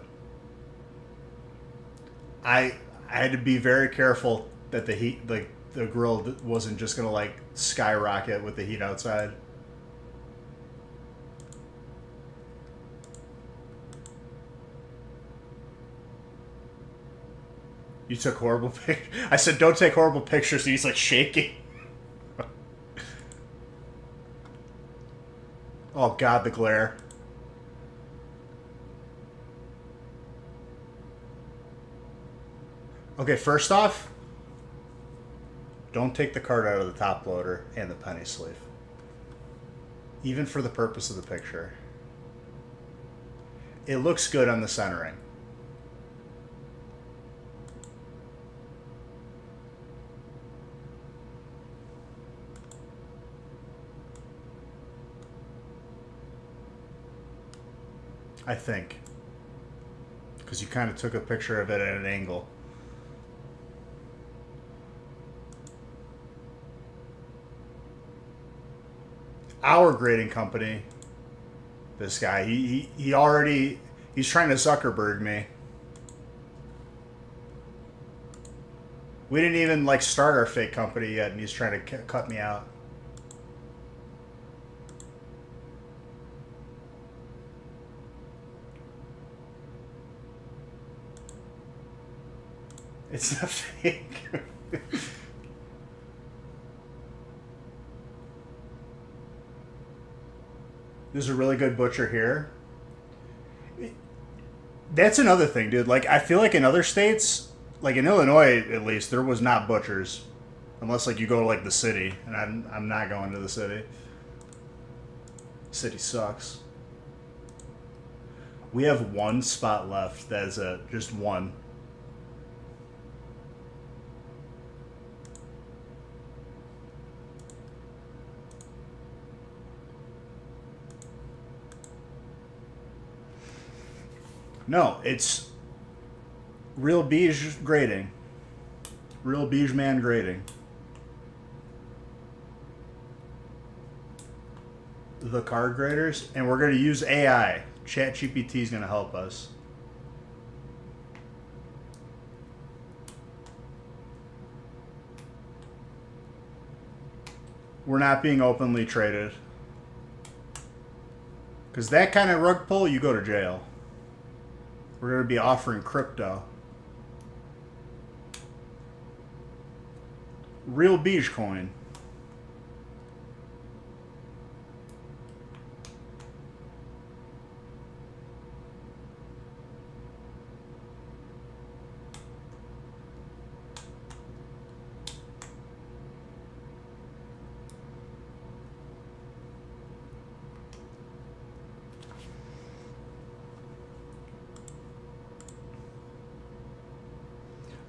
had to be very careful that the heat, like the grill, wasn't just gonna like skyrocket with the heat outside. You took horrible pictures. I said, don't take horrible pictures. And he's like shaking. Oh God, the glare. Okay, first off, don't take the card out of the top loader and the penny sleeve. Even for the purpose of the picture. It looks good on the centering. I think. Because you kind of took a picture of it at an angle. Our grading company, this guy, he already, he's trying to Zuckerberg me. We didn't even like start our fake company yet, and he's trying to cut me out. It's not fake. There's a really good butcher here. That's another thing, dude. Like, I feel like in other states, like in Illinois at least, there was not butchers. Unless, like, you go to, like, the city. And I'm not going to the city. City sucks. We have one spot left. That is it. Just one. No, it's real beige grading. Real beige man grading. The card graders, and we're going to use AI. ChatGPT is going to help us. We're not being openly traded. Because that kind of rug pull, you go to jail. We're going to be offering crypto. Real beige coin.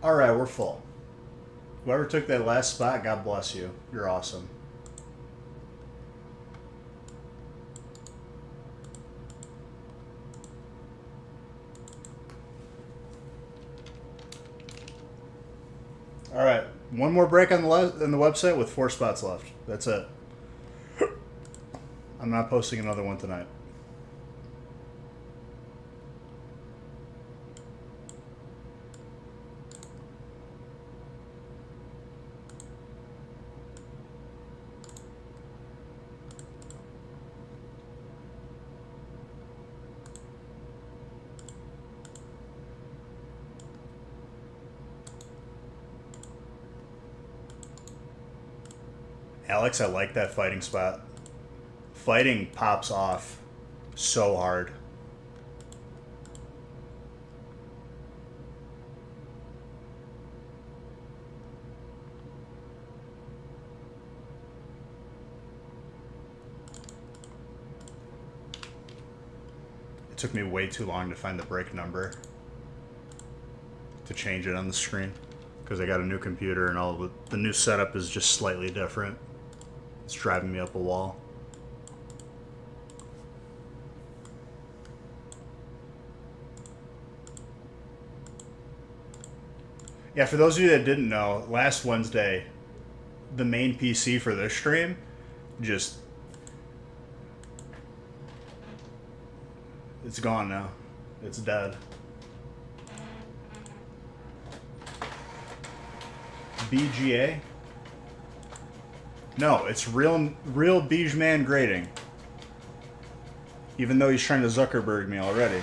All right, we're full. Whoever took that last spot, God bless you. You're awesome. All right, one more break on the website with 4 spots left. That's it. I'm not posting another one tonight. Alex, I like that fighting spot. Fighting pops off so hard. It took me way too long to find the break number to change it on the screen because I got a new computer and all the new setup is just slightly different. It's driving me up a wall. Yeah, for those of you that didn't know, last Wednesday, the main PC for this stream just... it's gone now. It's dead. BGA? No, it's real beige man grading. Even though he's trying to Zuckerberg me already.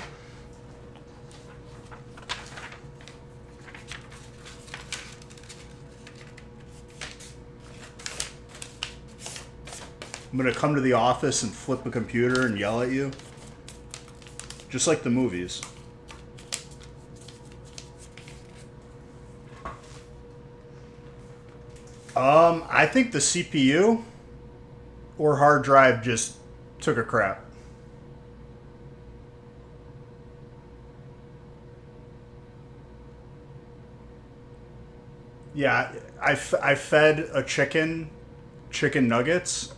I'm gonna come to the office and flip a computer and yell at you. Just like the movies. I think the CPU or hard drive just took a crap. Yeah, I fed a chicken nuggets,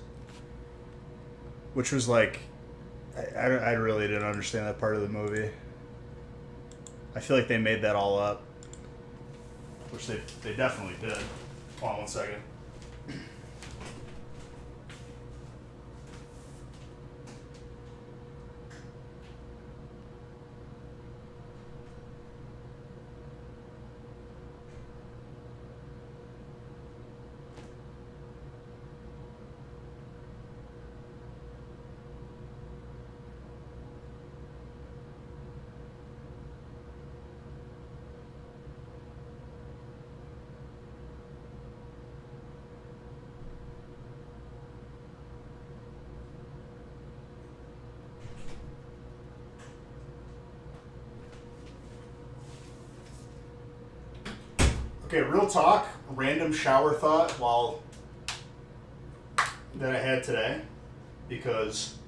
which was like I really didn't understand that part of the movie. I feel like they made that all up. Which they definitely did. Hold on one second. Okay, real talk, random shower thought that I had today, because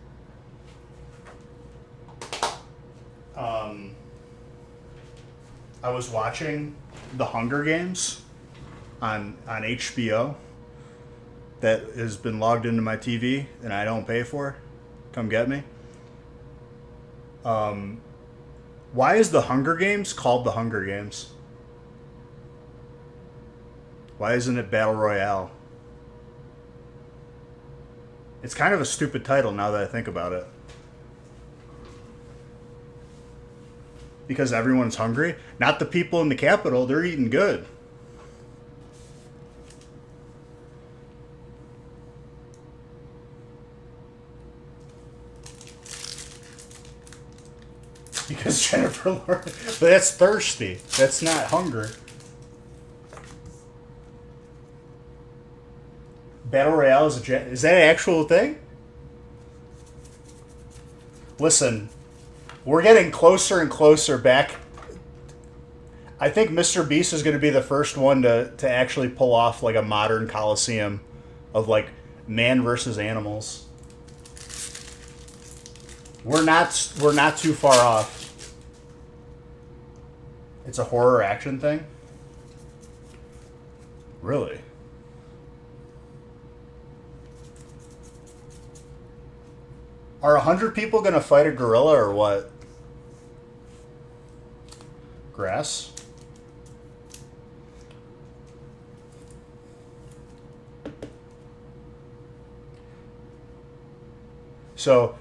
I was watching The Hunger Games on HBO that has been logged into my TV and I don't pay for. Come get me. Why is The Hunger Games called The Hunger Games? Why isn't it Battle Royale? It's kind of a stupid title now that I think about it. Because everyone's hungry? Not the people in the Capitol, they're eating good. Because Jennifer Lawrence... But that's thirsty. That's not hunger. Battle Royale is that an actual thing? Listen, we're getting closer and closer back. I think Mr. Beast is going to be the first one to actually pull off like a modern Coliseum of like man versus animals. We're not too far off. It's a horror action thing? Really? Are 100 people going to fight a gorilla or what? Grass? So,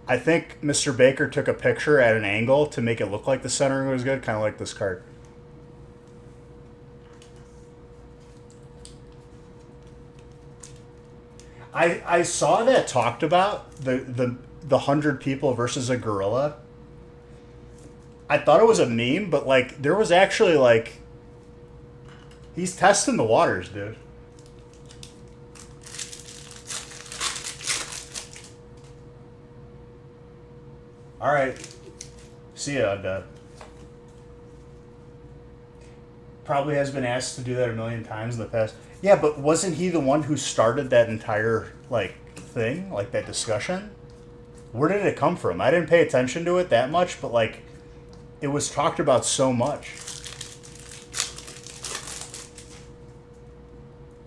I think Mr. Baker took a picture at an angle to make it look like the centering was good, kind of like this card. I saw that talked about, the 100 people versus a gorilla. I thought it was a meme, but like there was actually like he's testing the waters, dude. All right, see ya, Dad. Probably has been asked to do that a million times in the past. Yeah, but wasn't he the one who started that entire like thing, like that discussion? Where did it come from? I didn't pay attention to it that much, but like it was talked about so much.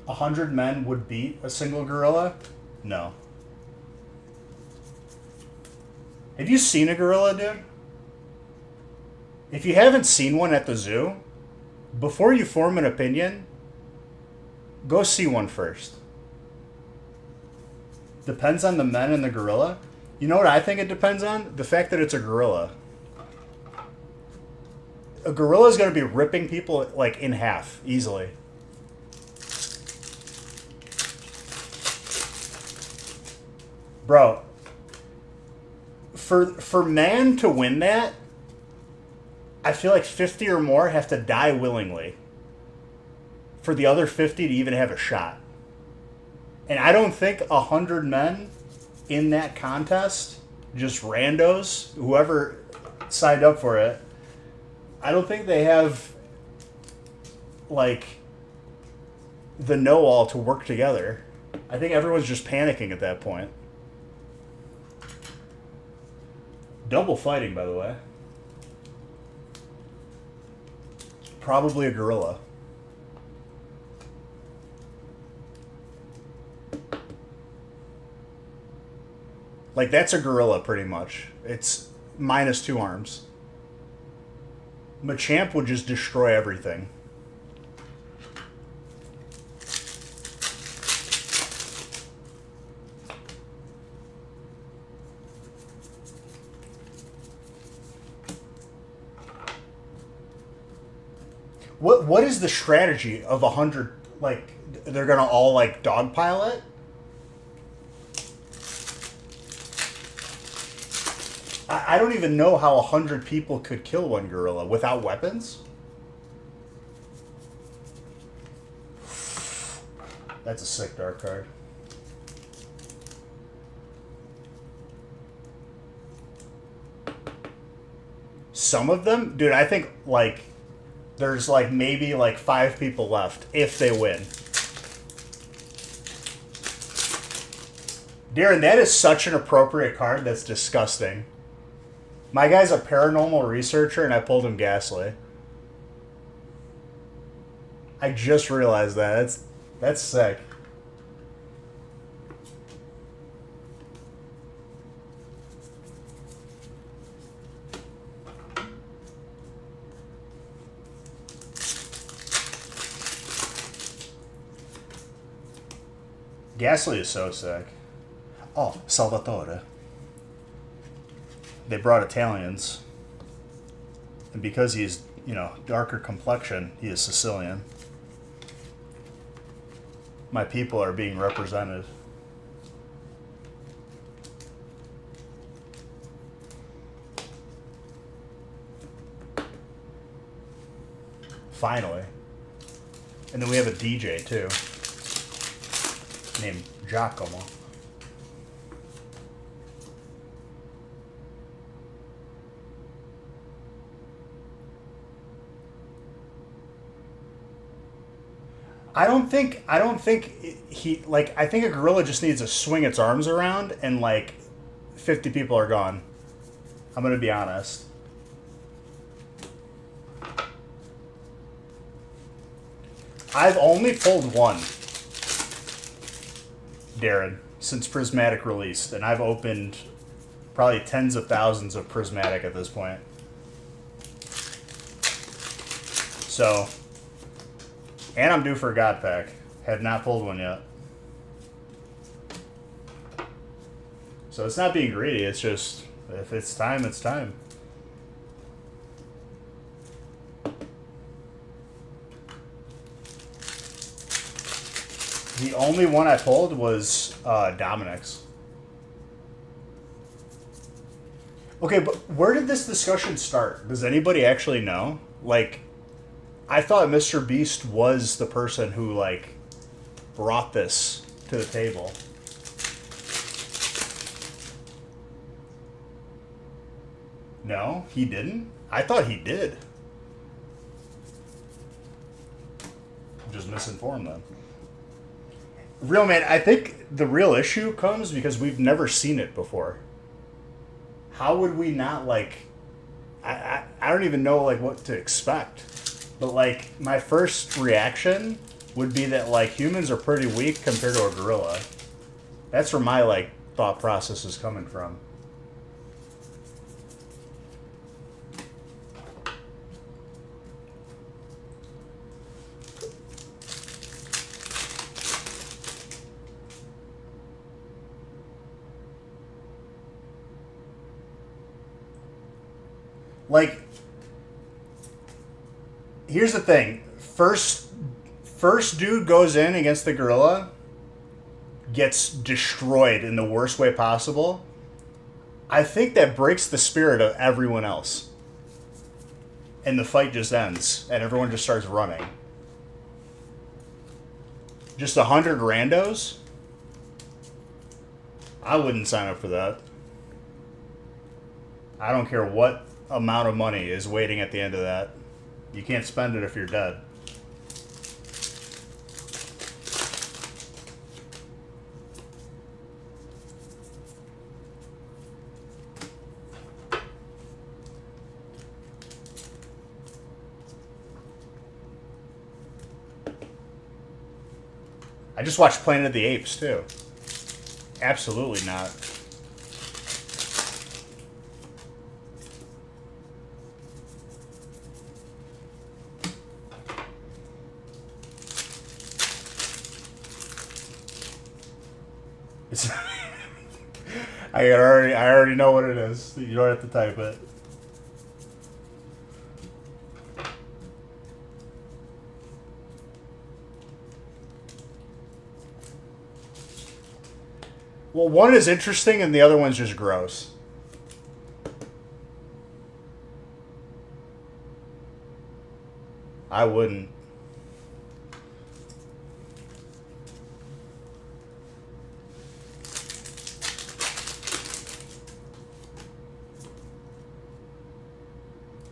100 men would beat a single gorilla? No. Have you seen a gorilla, dude? If you haven't seen one at the zoo, before you form an opinion, go see one first. Depends on the men and the gorilla. You know what I think it depends on? The fact that it's a gorilla. A gorilla is going to be ripping people like in half easily. Bro, for man to win that, I feel like 50 or more have to die willingly for the other 50 to even have a shot. And I don't think 100 men in that contest, just randos, whoever signed up for it, I don't think they have like the know-all to work together. I think everyone's just panicking at that point. Double fighting, by the way. Probably a gorilla. Like, that's a gorilla, pretty much. It's minus 2 arms. Machamp would just destroy everything. What is the strategy of 100? Like, they're gonna all like dogpile it? I don't even know how 100 people could kill one gorilla without weapons. That's a sick dark card. Some of them, dude, I think like there's like maybe like 5 people left if they win. Darren, that is such an appropriate card. That's disgusting. My guy's a paranormal researcher, and I pulled him Ghastly. I just realized that. That's sick. Ghastly is so sick. Oh, Salvatore. They brought Italians. And because he's, darker complexion, he is Sicilian. My people are being represented. Finally. And then we have a DJ, too. Named Giacomo. I don't think he, like, I think a gorilla just needs to swing its arms around and like 50 people are gone. I'm gonna be honest. I've only pulled one, Darren, since Prismatic released, and I've opened probably tens of thousands of Prismatic at this point. So, and I'm due for a God Pack. Have not pulled one yet. So it's not being greedy, it's just, if it's time, it's time. The only one I pulled was Dominic's. Okay, but where did this discussion start? Does anybody actually know? Like, I thought Mr. Beast was the person who, like, brought this to the table. No, he didn't? I thought he did. I'm just misinformed then. Real man, I think the real issue comes because we've never seen it before. How would we not, like... I don't even know, like, what to expect. But, like, my first reaction would be that, like, humans are pretty weak compared to a gorilla. That's where my, like, thought process is coming from. Like, here's the thing. First dude goes in against the gorilla, gets destroyed in the worst way possible. I think that breaks the spirit of everyone else. And the fight just ends, and everyone just starts running. Just 100 randos? I wouldn't sign up for that. I don't care what amount of money is waiting at the end of that. You can't spend it if you're dead. I just watched Planet of the Apes, too. Absolutely not. It's I already know what it is. You don't have to type it. Well, one is interesting and the other one's just gross. I wouldn't.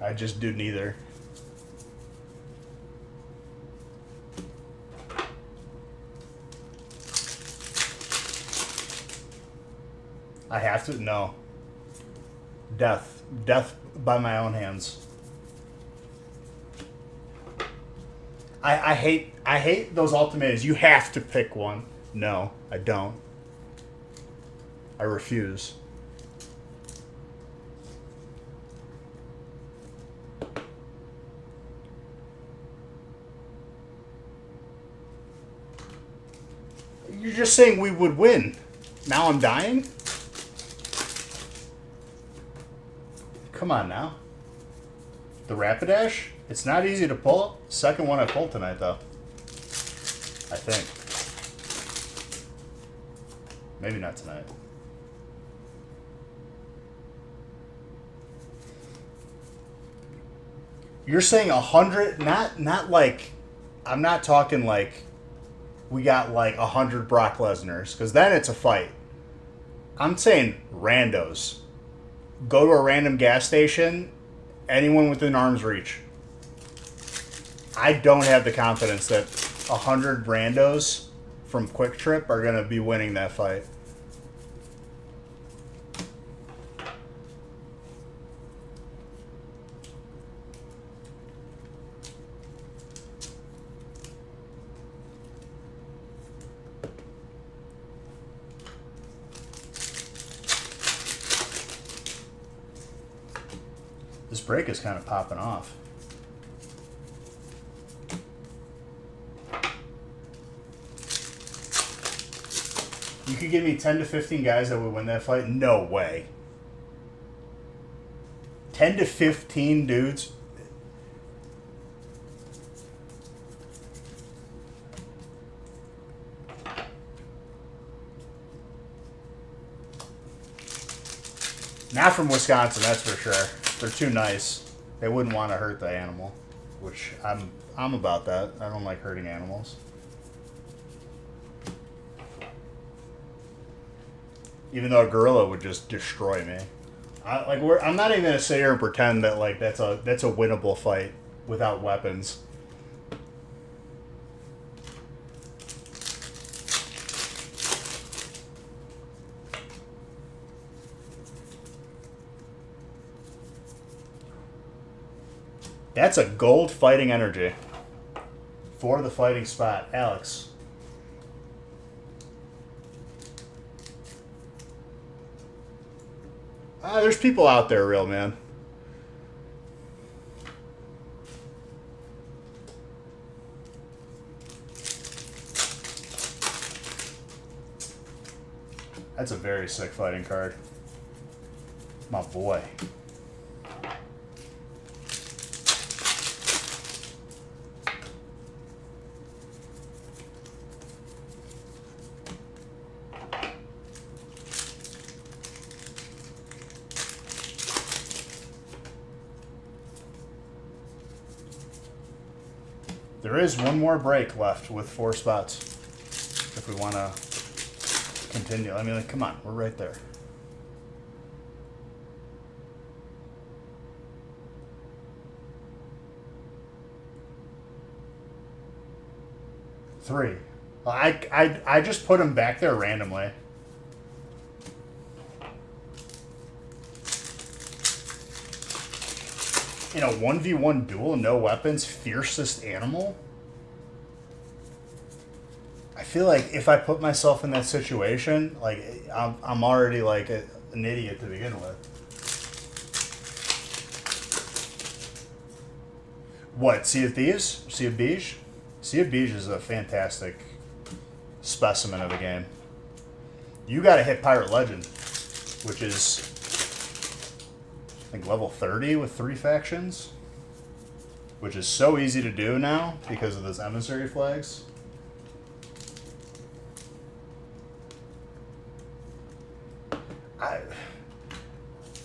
I just do neither. I have to? No. Death. Death by my own hands. I hate those ultimatums. You have to pick one. No, I don't. I refuse. You're just saying we would win. Now I'm dying? Come on now. The Rapidash? It's not easy to pull. Second one I pulled tonight, though. I think. Maybe not tonight. You're saying 100? Not like... I'm not talking like... We got like 100 Brock Lesnar's, because then it's a fight. I'm saying randos. Go to a random gas station, anyone within arm's reach. I don't have the confidence that 100 randos from Quick Trip are going to be winning that fight. This break is kind of popping off. You could give me 10 to 15 guys that would win that fight? No way. 10 to 15 dudes? Not from Wisconsin, that's for sure. They're too nice. They wouldn't want to hurt the animal, which I'm about that. I don't like hurting animals. Even though a gorilla would just destroy me. I'm not even gonna sit here and pretend that like that's a winnable fight without weapons. That's a gold fighting energy for the fighting spot, Alex. There's people out there, real man. That's a very sick fighting card. My boy. There is one more break left with 4 spots. If we want to continue. I mean, like, come on. We're right there. Three. I just put him back there randomly. In a 1v1 duel, no weapons, fiercest animal? I feel like if I put myself in that situation, like, I'm already like an idiot to begin with. What, Sea of Thieves? Sea of Beige? Sea of Beige is a fantastic specimen of the game. You got to hit Pirate Legend, which is, I think, level 30 with 3 factions, which is so easy to do now because of those emissary flags.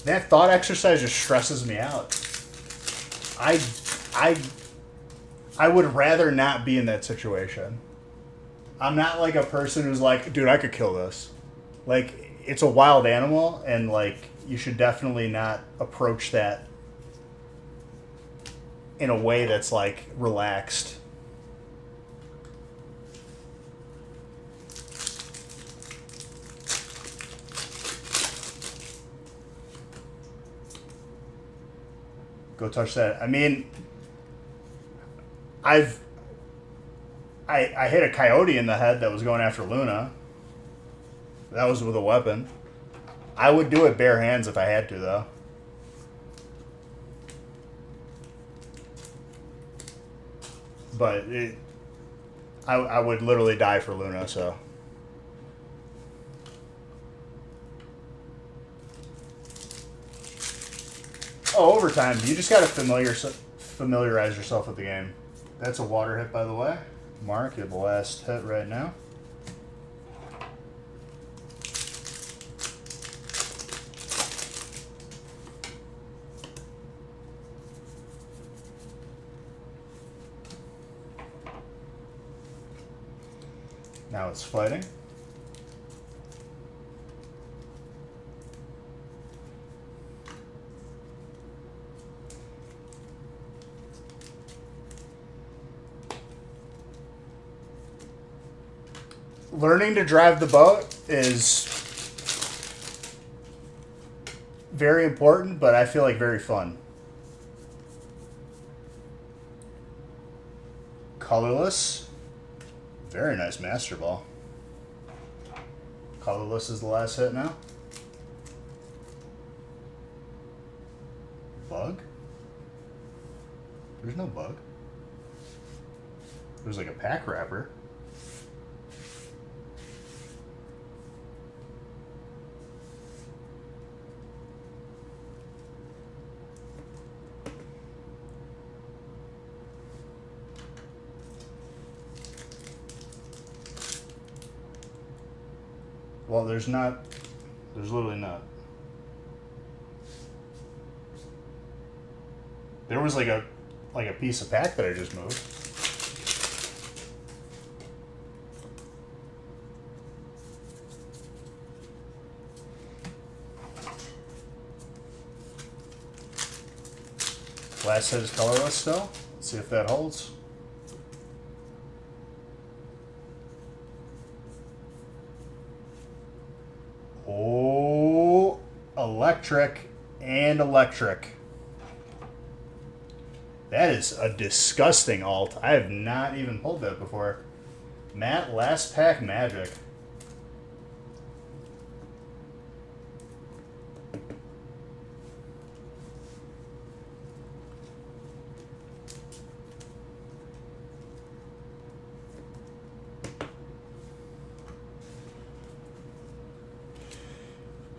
That thought exercise just stresses me out. I would rather not be in that situation. I'm not like a person who's like, dude, I could kill this. Like, it's a wild animal, and like, you should definitely not approach that in a way that's like relaxed. Go touch that. I mean, I hit a coyote in the head that was going after Luna. That was with a weapon. I would do it bare hands if I had to, though. But I would literally die for Luna, so. Oh, overtime. You just got to familiarize yourself with the game. That's a water hit, by the way. Mark, you have the last hit right now. Now it's fighting. Learning to drive the boat is very important, but I feel like very fun. Colorless. Very nice Master Ball. Colorless is the last hit now. Bug? There's no bug. There's like a pack wrapper. Well, there's not. There's literally not. There was like a piece of pack that I just moved. Last hit is colorless still. Let's see if that holds. Oh, electric and electric. That is a disgusting alt. I have not even pulled that before. Matt, last pack magic.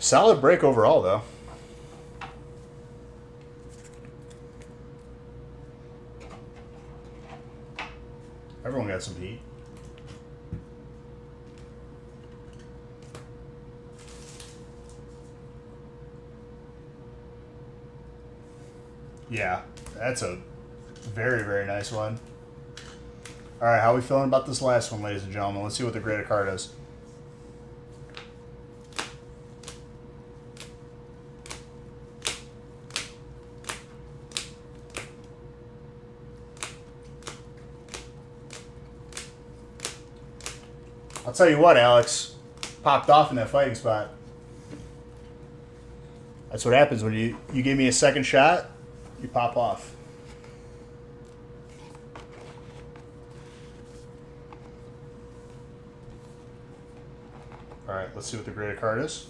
Solid break overall, though. Everyone got some heat. Yeah, that's a very, very nice one. All right, how are we feeling about this last one, ladies and gentlemen? Let's see what the graded card is. I'll tell you what, Alex, popped off in that fighting spot. That's what happens when you give me a second shot, you pop off. All right, let's see what the graded card is.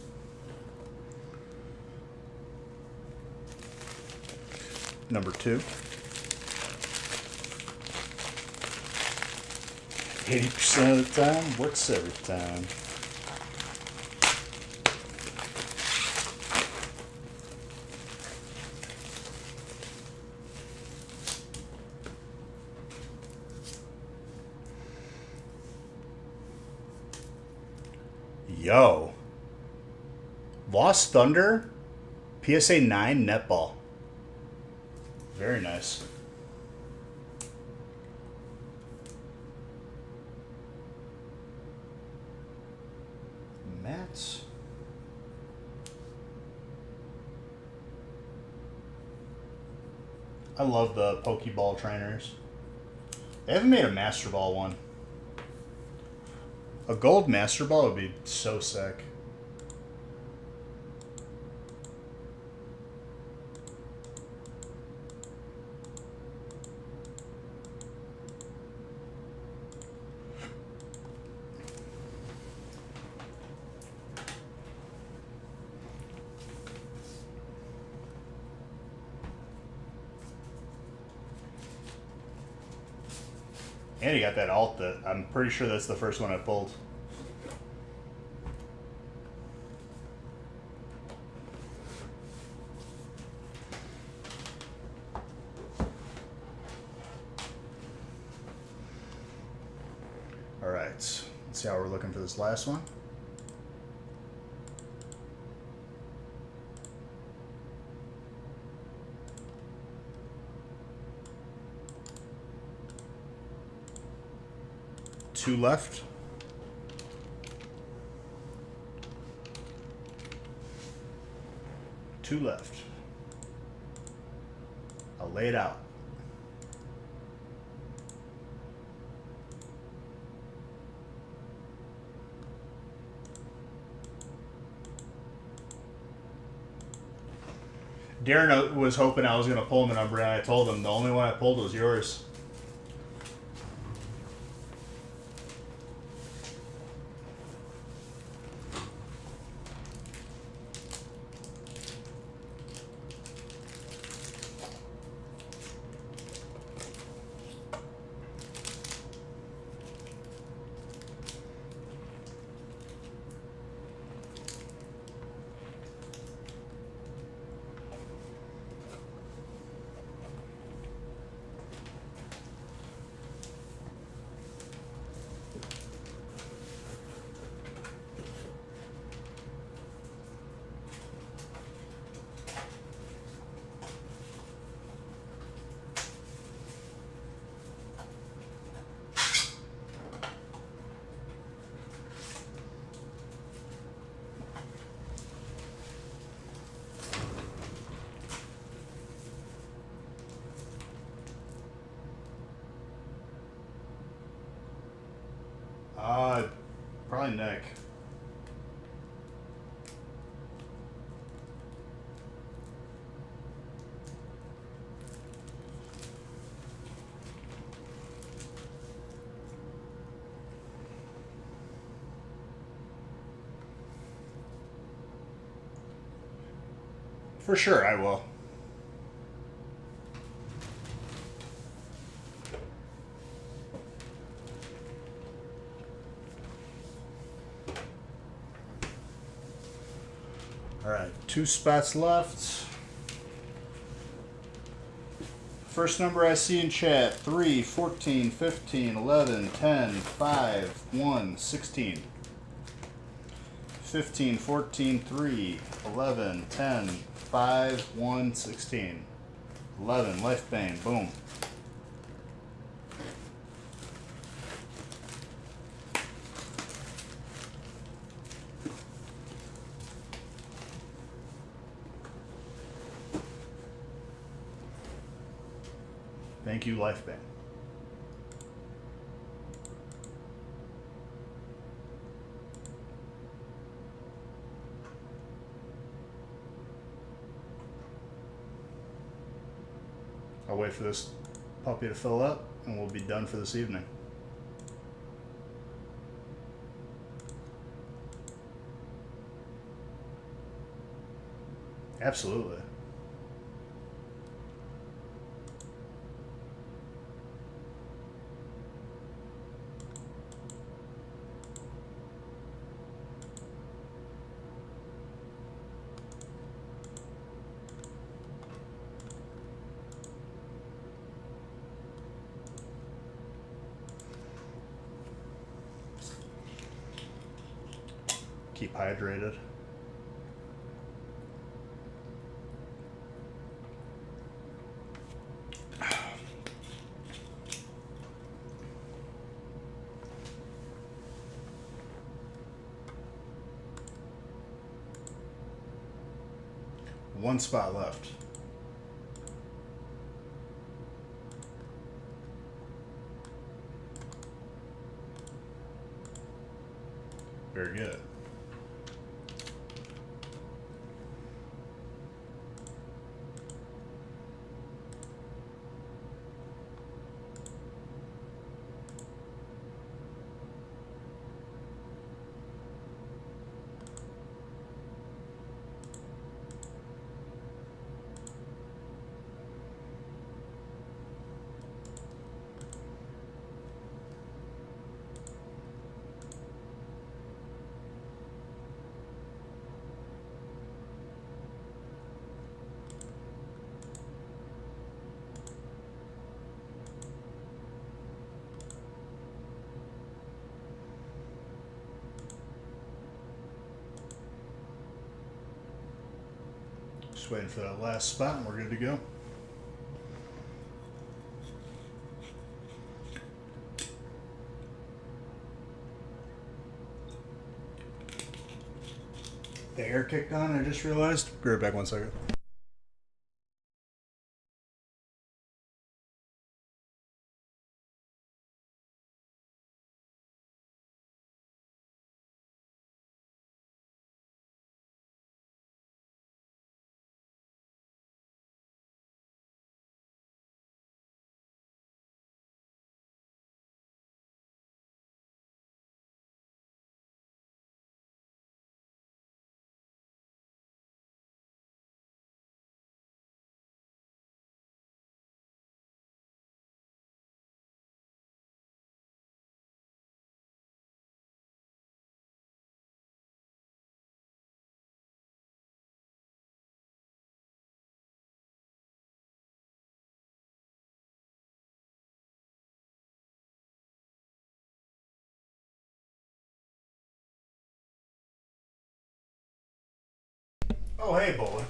Number 2. 80% of the time, works every time. Yo. Lost Thunder, PSA 9 netball. Very nice. Mats. I love the Pokeball trainers. They haven't made a Master Ball one. A gold Master Ball would be so sick. And you got that alt that I'm pretty sure that's the first one I pulled. All right, let's see how we're looking for this last one. Two left. Two left. I'll lay it out. Darren was hoping I was going to pull him a number, and I told him the only one I pulled was yours. Probably Nick. For sure, I will. All right, 2 spots left. First number I see in chat, 3, 14, 15, 11, 10, 5, 1, 16. 15, 14, 3, 11, 10, 5, 1, 16. 11, Life Bane, boom. Thank you, Life Bane. I'll wait for this puppy to fill up, and we'll be done for this evening. Absolutely. Keep hydrated. One spot left. Very good. Just waiting for that last spot and we're good to go. The air kicked on, I just realized. Be right back 1 second. Oh, hey, Bola.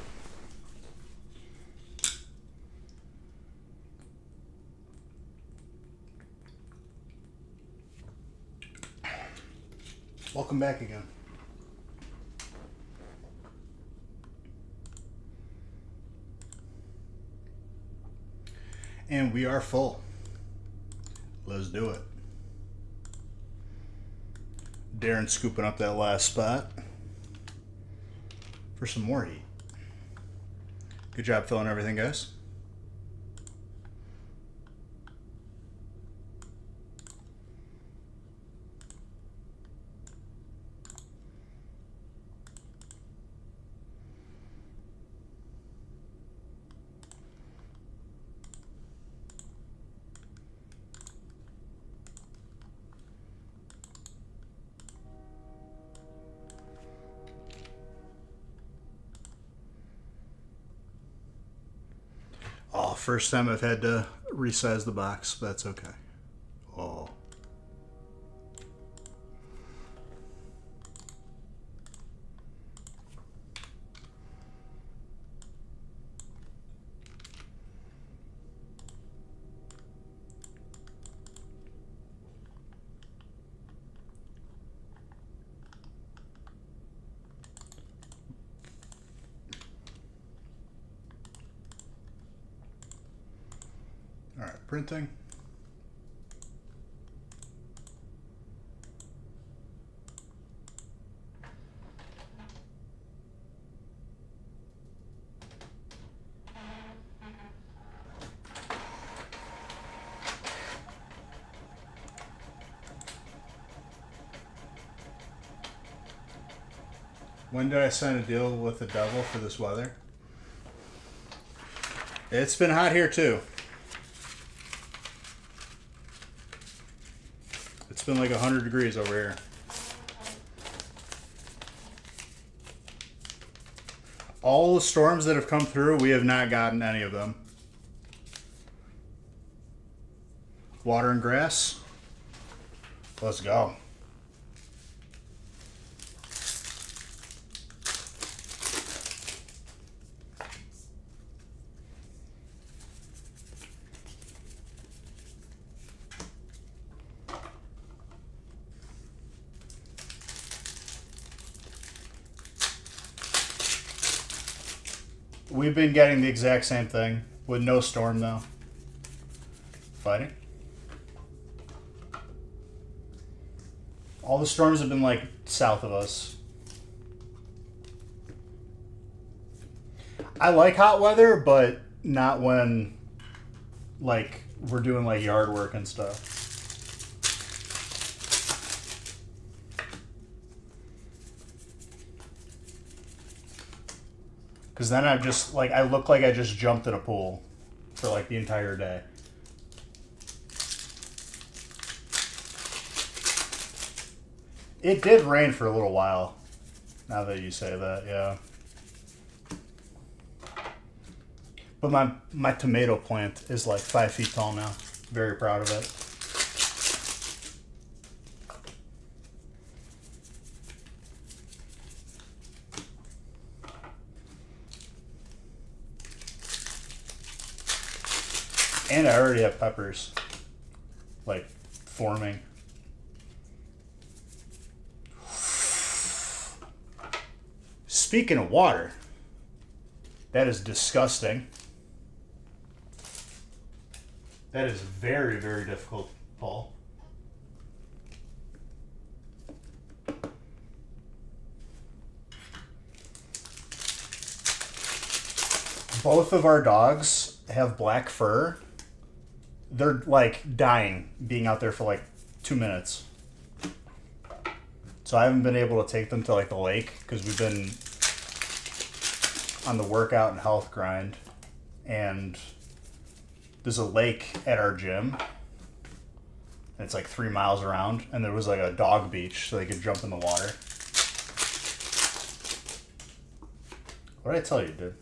Welcome back again. And we are full. Let's do it. Darren scooping up that last spot for some more heat. Good job filling everything, guys. Oh, first time I've had to resize the box, but that's okay. Oh. All right, printing. When did I sign a deal with the devil for this weather? It's been hot here too. It's been like 100 degrees over here. All the storms that have come through, we have not gotten any of them. Water and grass. Let's go. We've been getting the exact same thing with no storm though. Fighting. All the storms have been like south of us. I like hot weather, but not when like we're doing like yard work and stuff. Because then I just, like, I look like I just jumped in a pool for, like, the entire day. It did rain for a little while, now that you say that, yeah. But my tomato plant is, like, 5 feet tall now. Very proud of it. And I already have peppers, like, forming. Speaking of water, that is disgusting. That is very, very difficult, Paul. Both of our dogs have black fur. They're like dying being out there for like 2 minutes. So I haven't been able to take them to like the lake because we've been on the workout and health grind. And there's a lake at our gym. And it's like 3 miles around. And there was like a dog beach so they could jump in the water. What did I tell you, dude?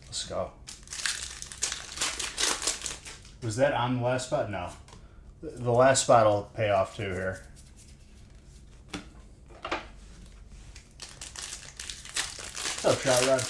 Let's go. Was that on the last spot? No. The last spot will pay off too here. What's up, Shot Rod?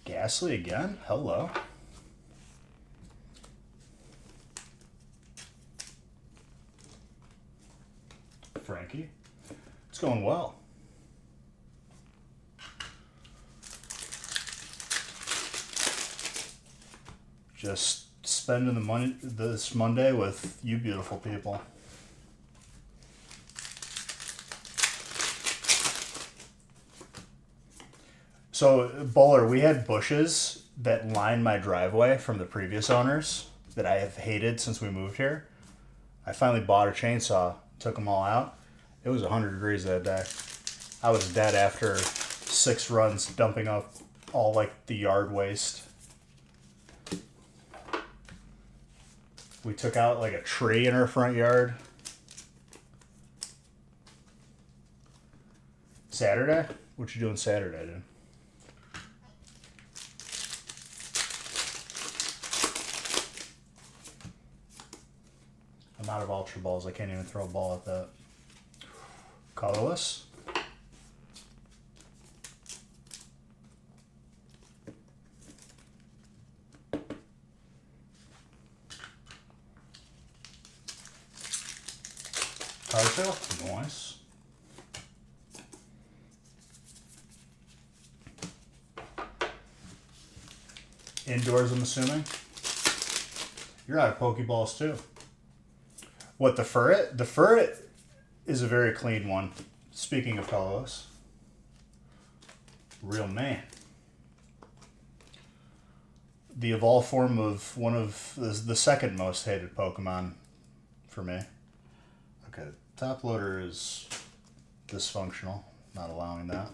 Gasly again? Hello. Frankie. It's going well. Just spending the money this Monday with you beautiful people. So, Bowler, we had bushes that lined my driveway from the previous owners that I have hated since we moved here. I finally bought a chainsaw, took them all out. It was 100 degrees that day. I was dead after 6 runs, dumping up all like the yard waste. We took out like a tree in our front yard. Saturday? What you doing Saturday, dude? I'm out of Ultra Balls. I can't even throw a ball at that. Colorless. Cartel. Nice. Indoors, I'm assuming. You're out of Pokeballs too. What, the Furret? The Furret is a very clean one. Speaking of colorless. Real man. The evolved form of one of the second most hated Pokemon for me. Okay, top loader is dysfunctional. Not allowing that.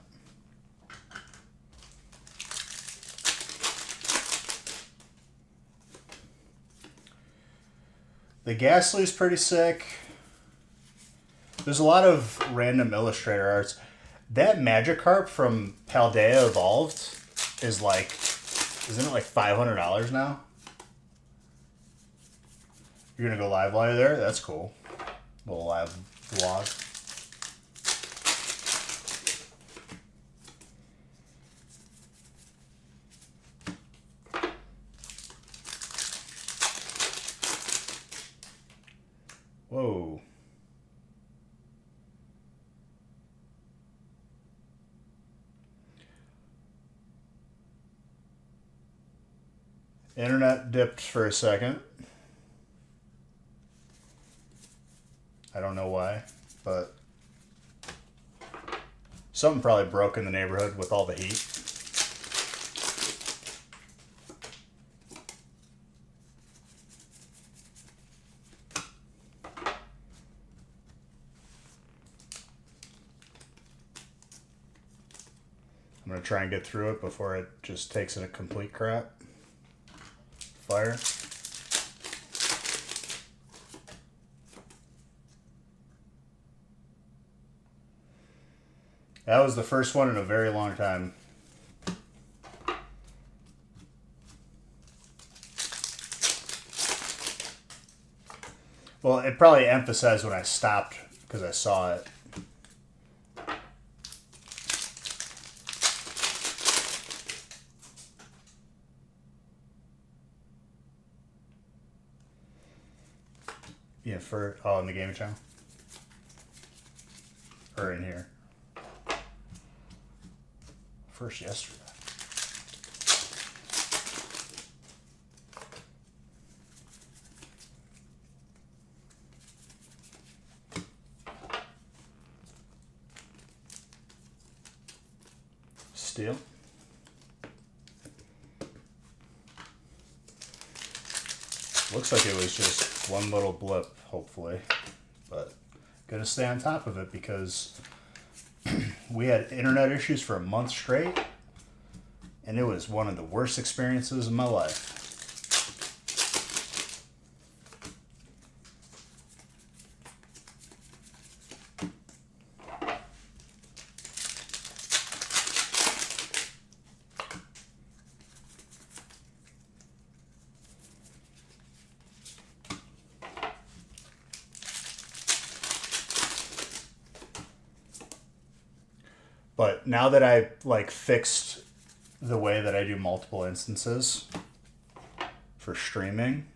The Ghastly's pretty sick. There's a lot of random Illustrator arts. That Magikarp from Paldea Evolved is like, isn't it like $500 now? You're gonna go live while you're there? That's cool. Little live vlog. Internet dipped for a second. I don't know why, but something probably broke in the neighborhood with all the heat. I'm going to try and get through it before it just takes it a complete crap. Fire. That was the first one in a very long time. Well, it probably emphasized when I stopped because I saw it. Yeah, in the gaming channel? Or in here? First yesterday. Steel. Looks like it was just one little blip, hopefully. But gonna stay on top of it because we had internet issues for a month straight, and it was one of the worst experiences of my life. But now that I fixed the way that I do multiple instances for streaming,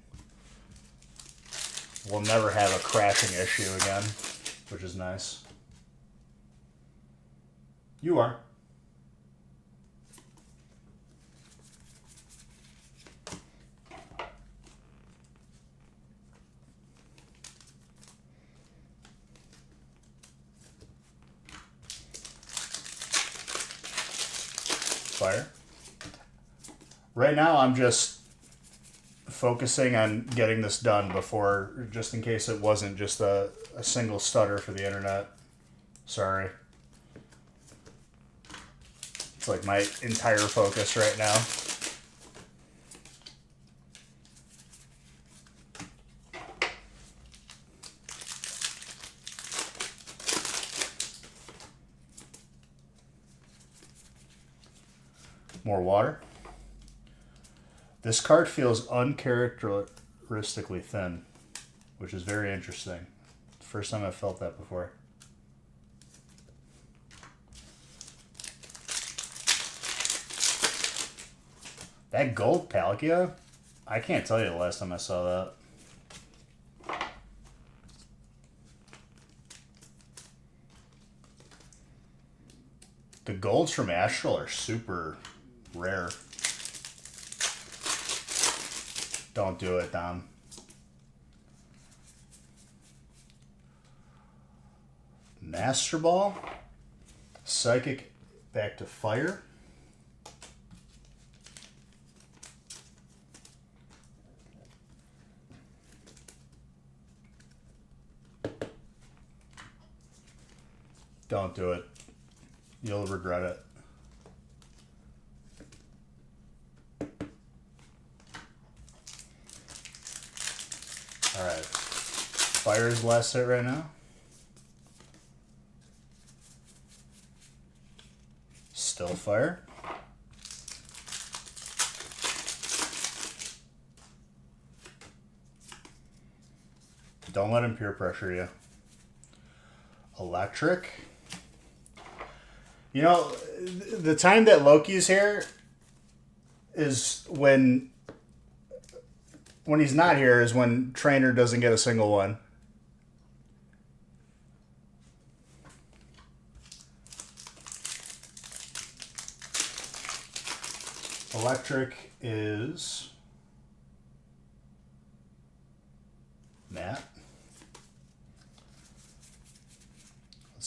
we'll never have a crashing issue again, which is nice. You are. Fire. Right now I'm just focusing on getting this done before, just in case it wasn't just a single stutter for the internet. Sorry. It's like my entire focus right now. More water. This card feels uncharacteristically thin, which is very interesting. First time I've felt that before. That gold Palkia, I can't tell you the last time I saw that. The golds from Astral are super rare. Don't do it, Dom. Master Ball. Psychic back to fire. Don't do it. You'll regret it. Alright. Fire is the last hit right now. Still fire. Don't let him peer pressure you. Electric. You know, the time that Loki's here is when he's not here is when Trainer doesn't get a single one. Electric is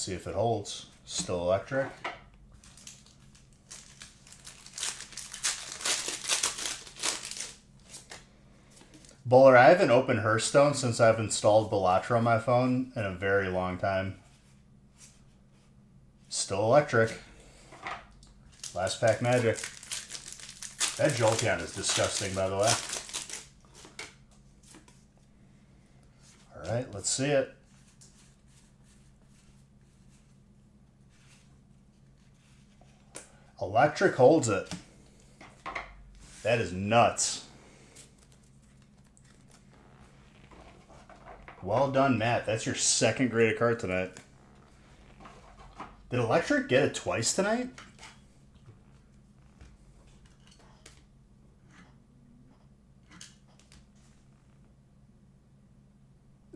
see if it holds. Still electric. Bowler, I haven't opened Hearthstone since I've installed Bellatra on my phone in a very long time. Still electric. Last pack magic. That Jolteon is disgusting, by the way. Alright, let's see it. Electric holds it. That is nuts. Well done, Matt. That's your second graded card tonight. Did Electric get it twice tonight?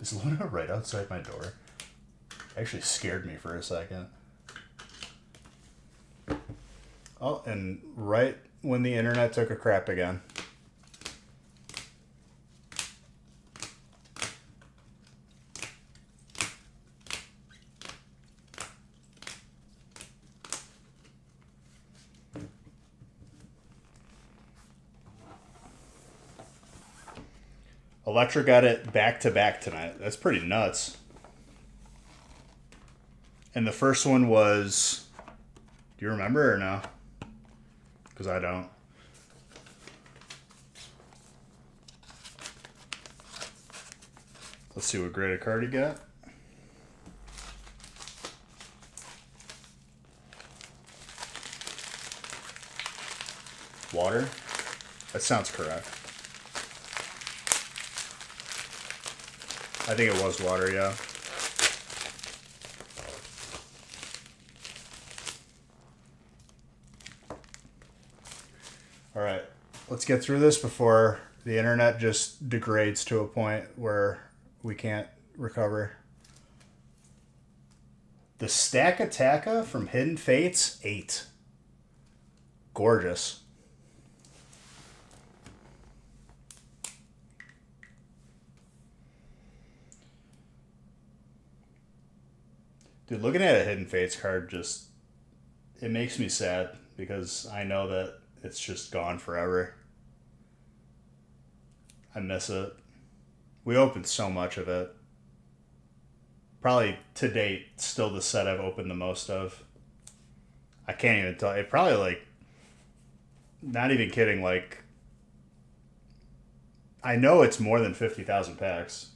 Is Luna right outside my door? Actually scared me for a second. Oh, and right when the internet took a crap again. Electra got it back-to-back tonight. That's pretty nuts. And the first one was... Do you remember or no? Because I don't. Let's see what graded card he got. Water? That sounds correct. I think it was water, yeah. All right, let's get through this before the internet just degrades to a point where we can't recover. The Stack Attacka from Hidden Fates, 8. Gorgeous. Dude, looking at a Hidden Fates card just, it makes me sad because I know that it's just gone forever. I miss it. We opened so much of it. Probably to date, still the set I've opened the most of. I can't even tell. It probably like, not even kidding, like, I know it's more than 50,000 packs.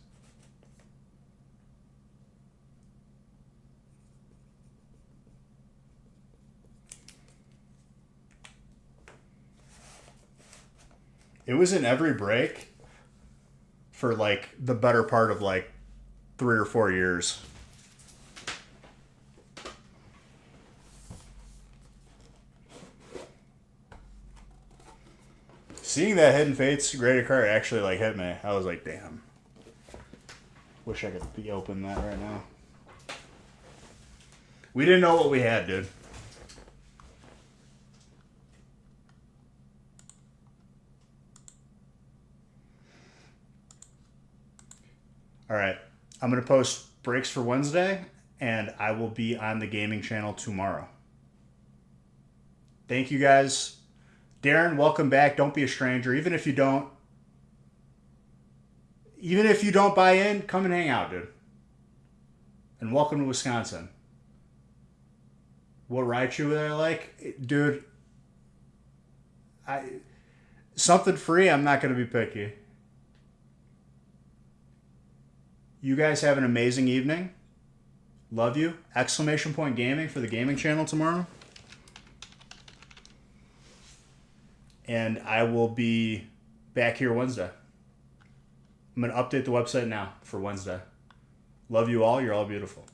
It was in every break for like the better part of like 3 or 4 years. Seeing that Hidden Fates graded card actually like hit me. I was like, damn. Wish I could be open that right now. We didn't know what we had, dude. All right, I'm going to post breaks for Wednesday, and I will be on the gaming channel tomorrow. Thank you, guys. Darren, welcome back. Don't be a stranger. Even if you don't buy in, come and hang out, dude. And welcome to Wisconsin. What Raichu would I like? Dude, something free, I'm not going to be picky. You guys have an amazing evening. Love you. Exclamation point gaming for the gaming channel tomorrow. And I will be back here Wednesday. I'm going to update the website now for Wednesday. Love you all. You're all beautiful.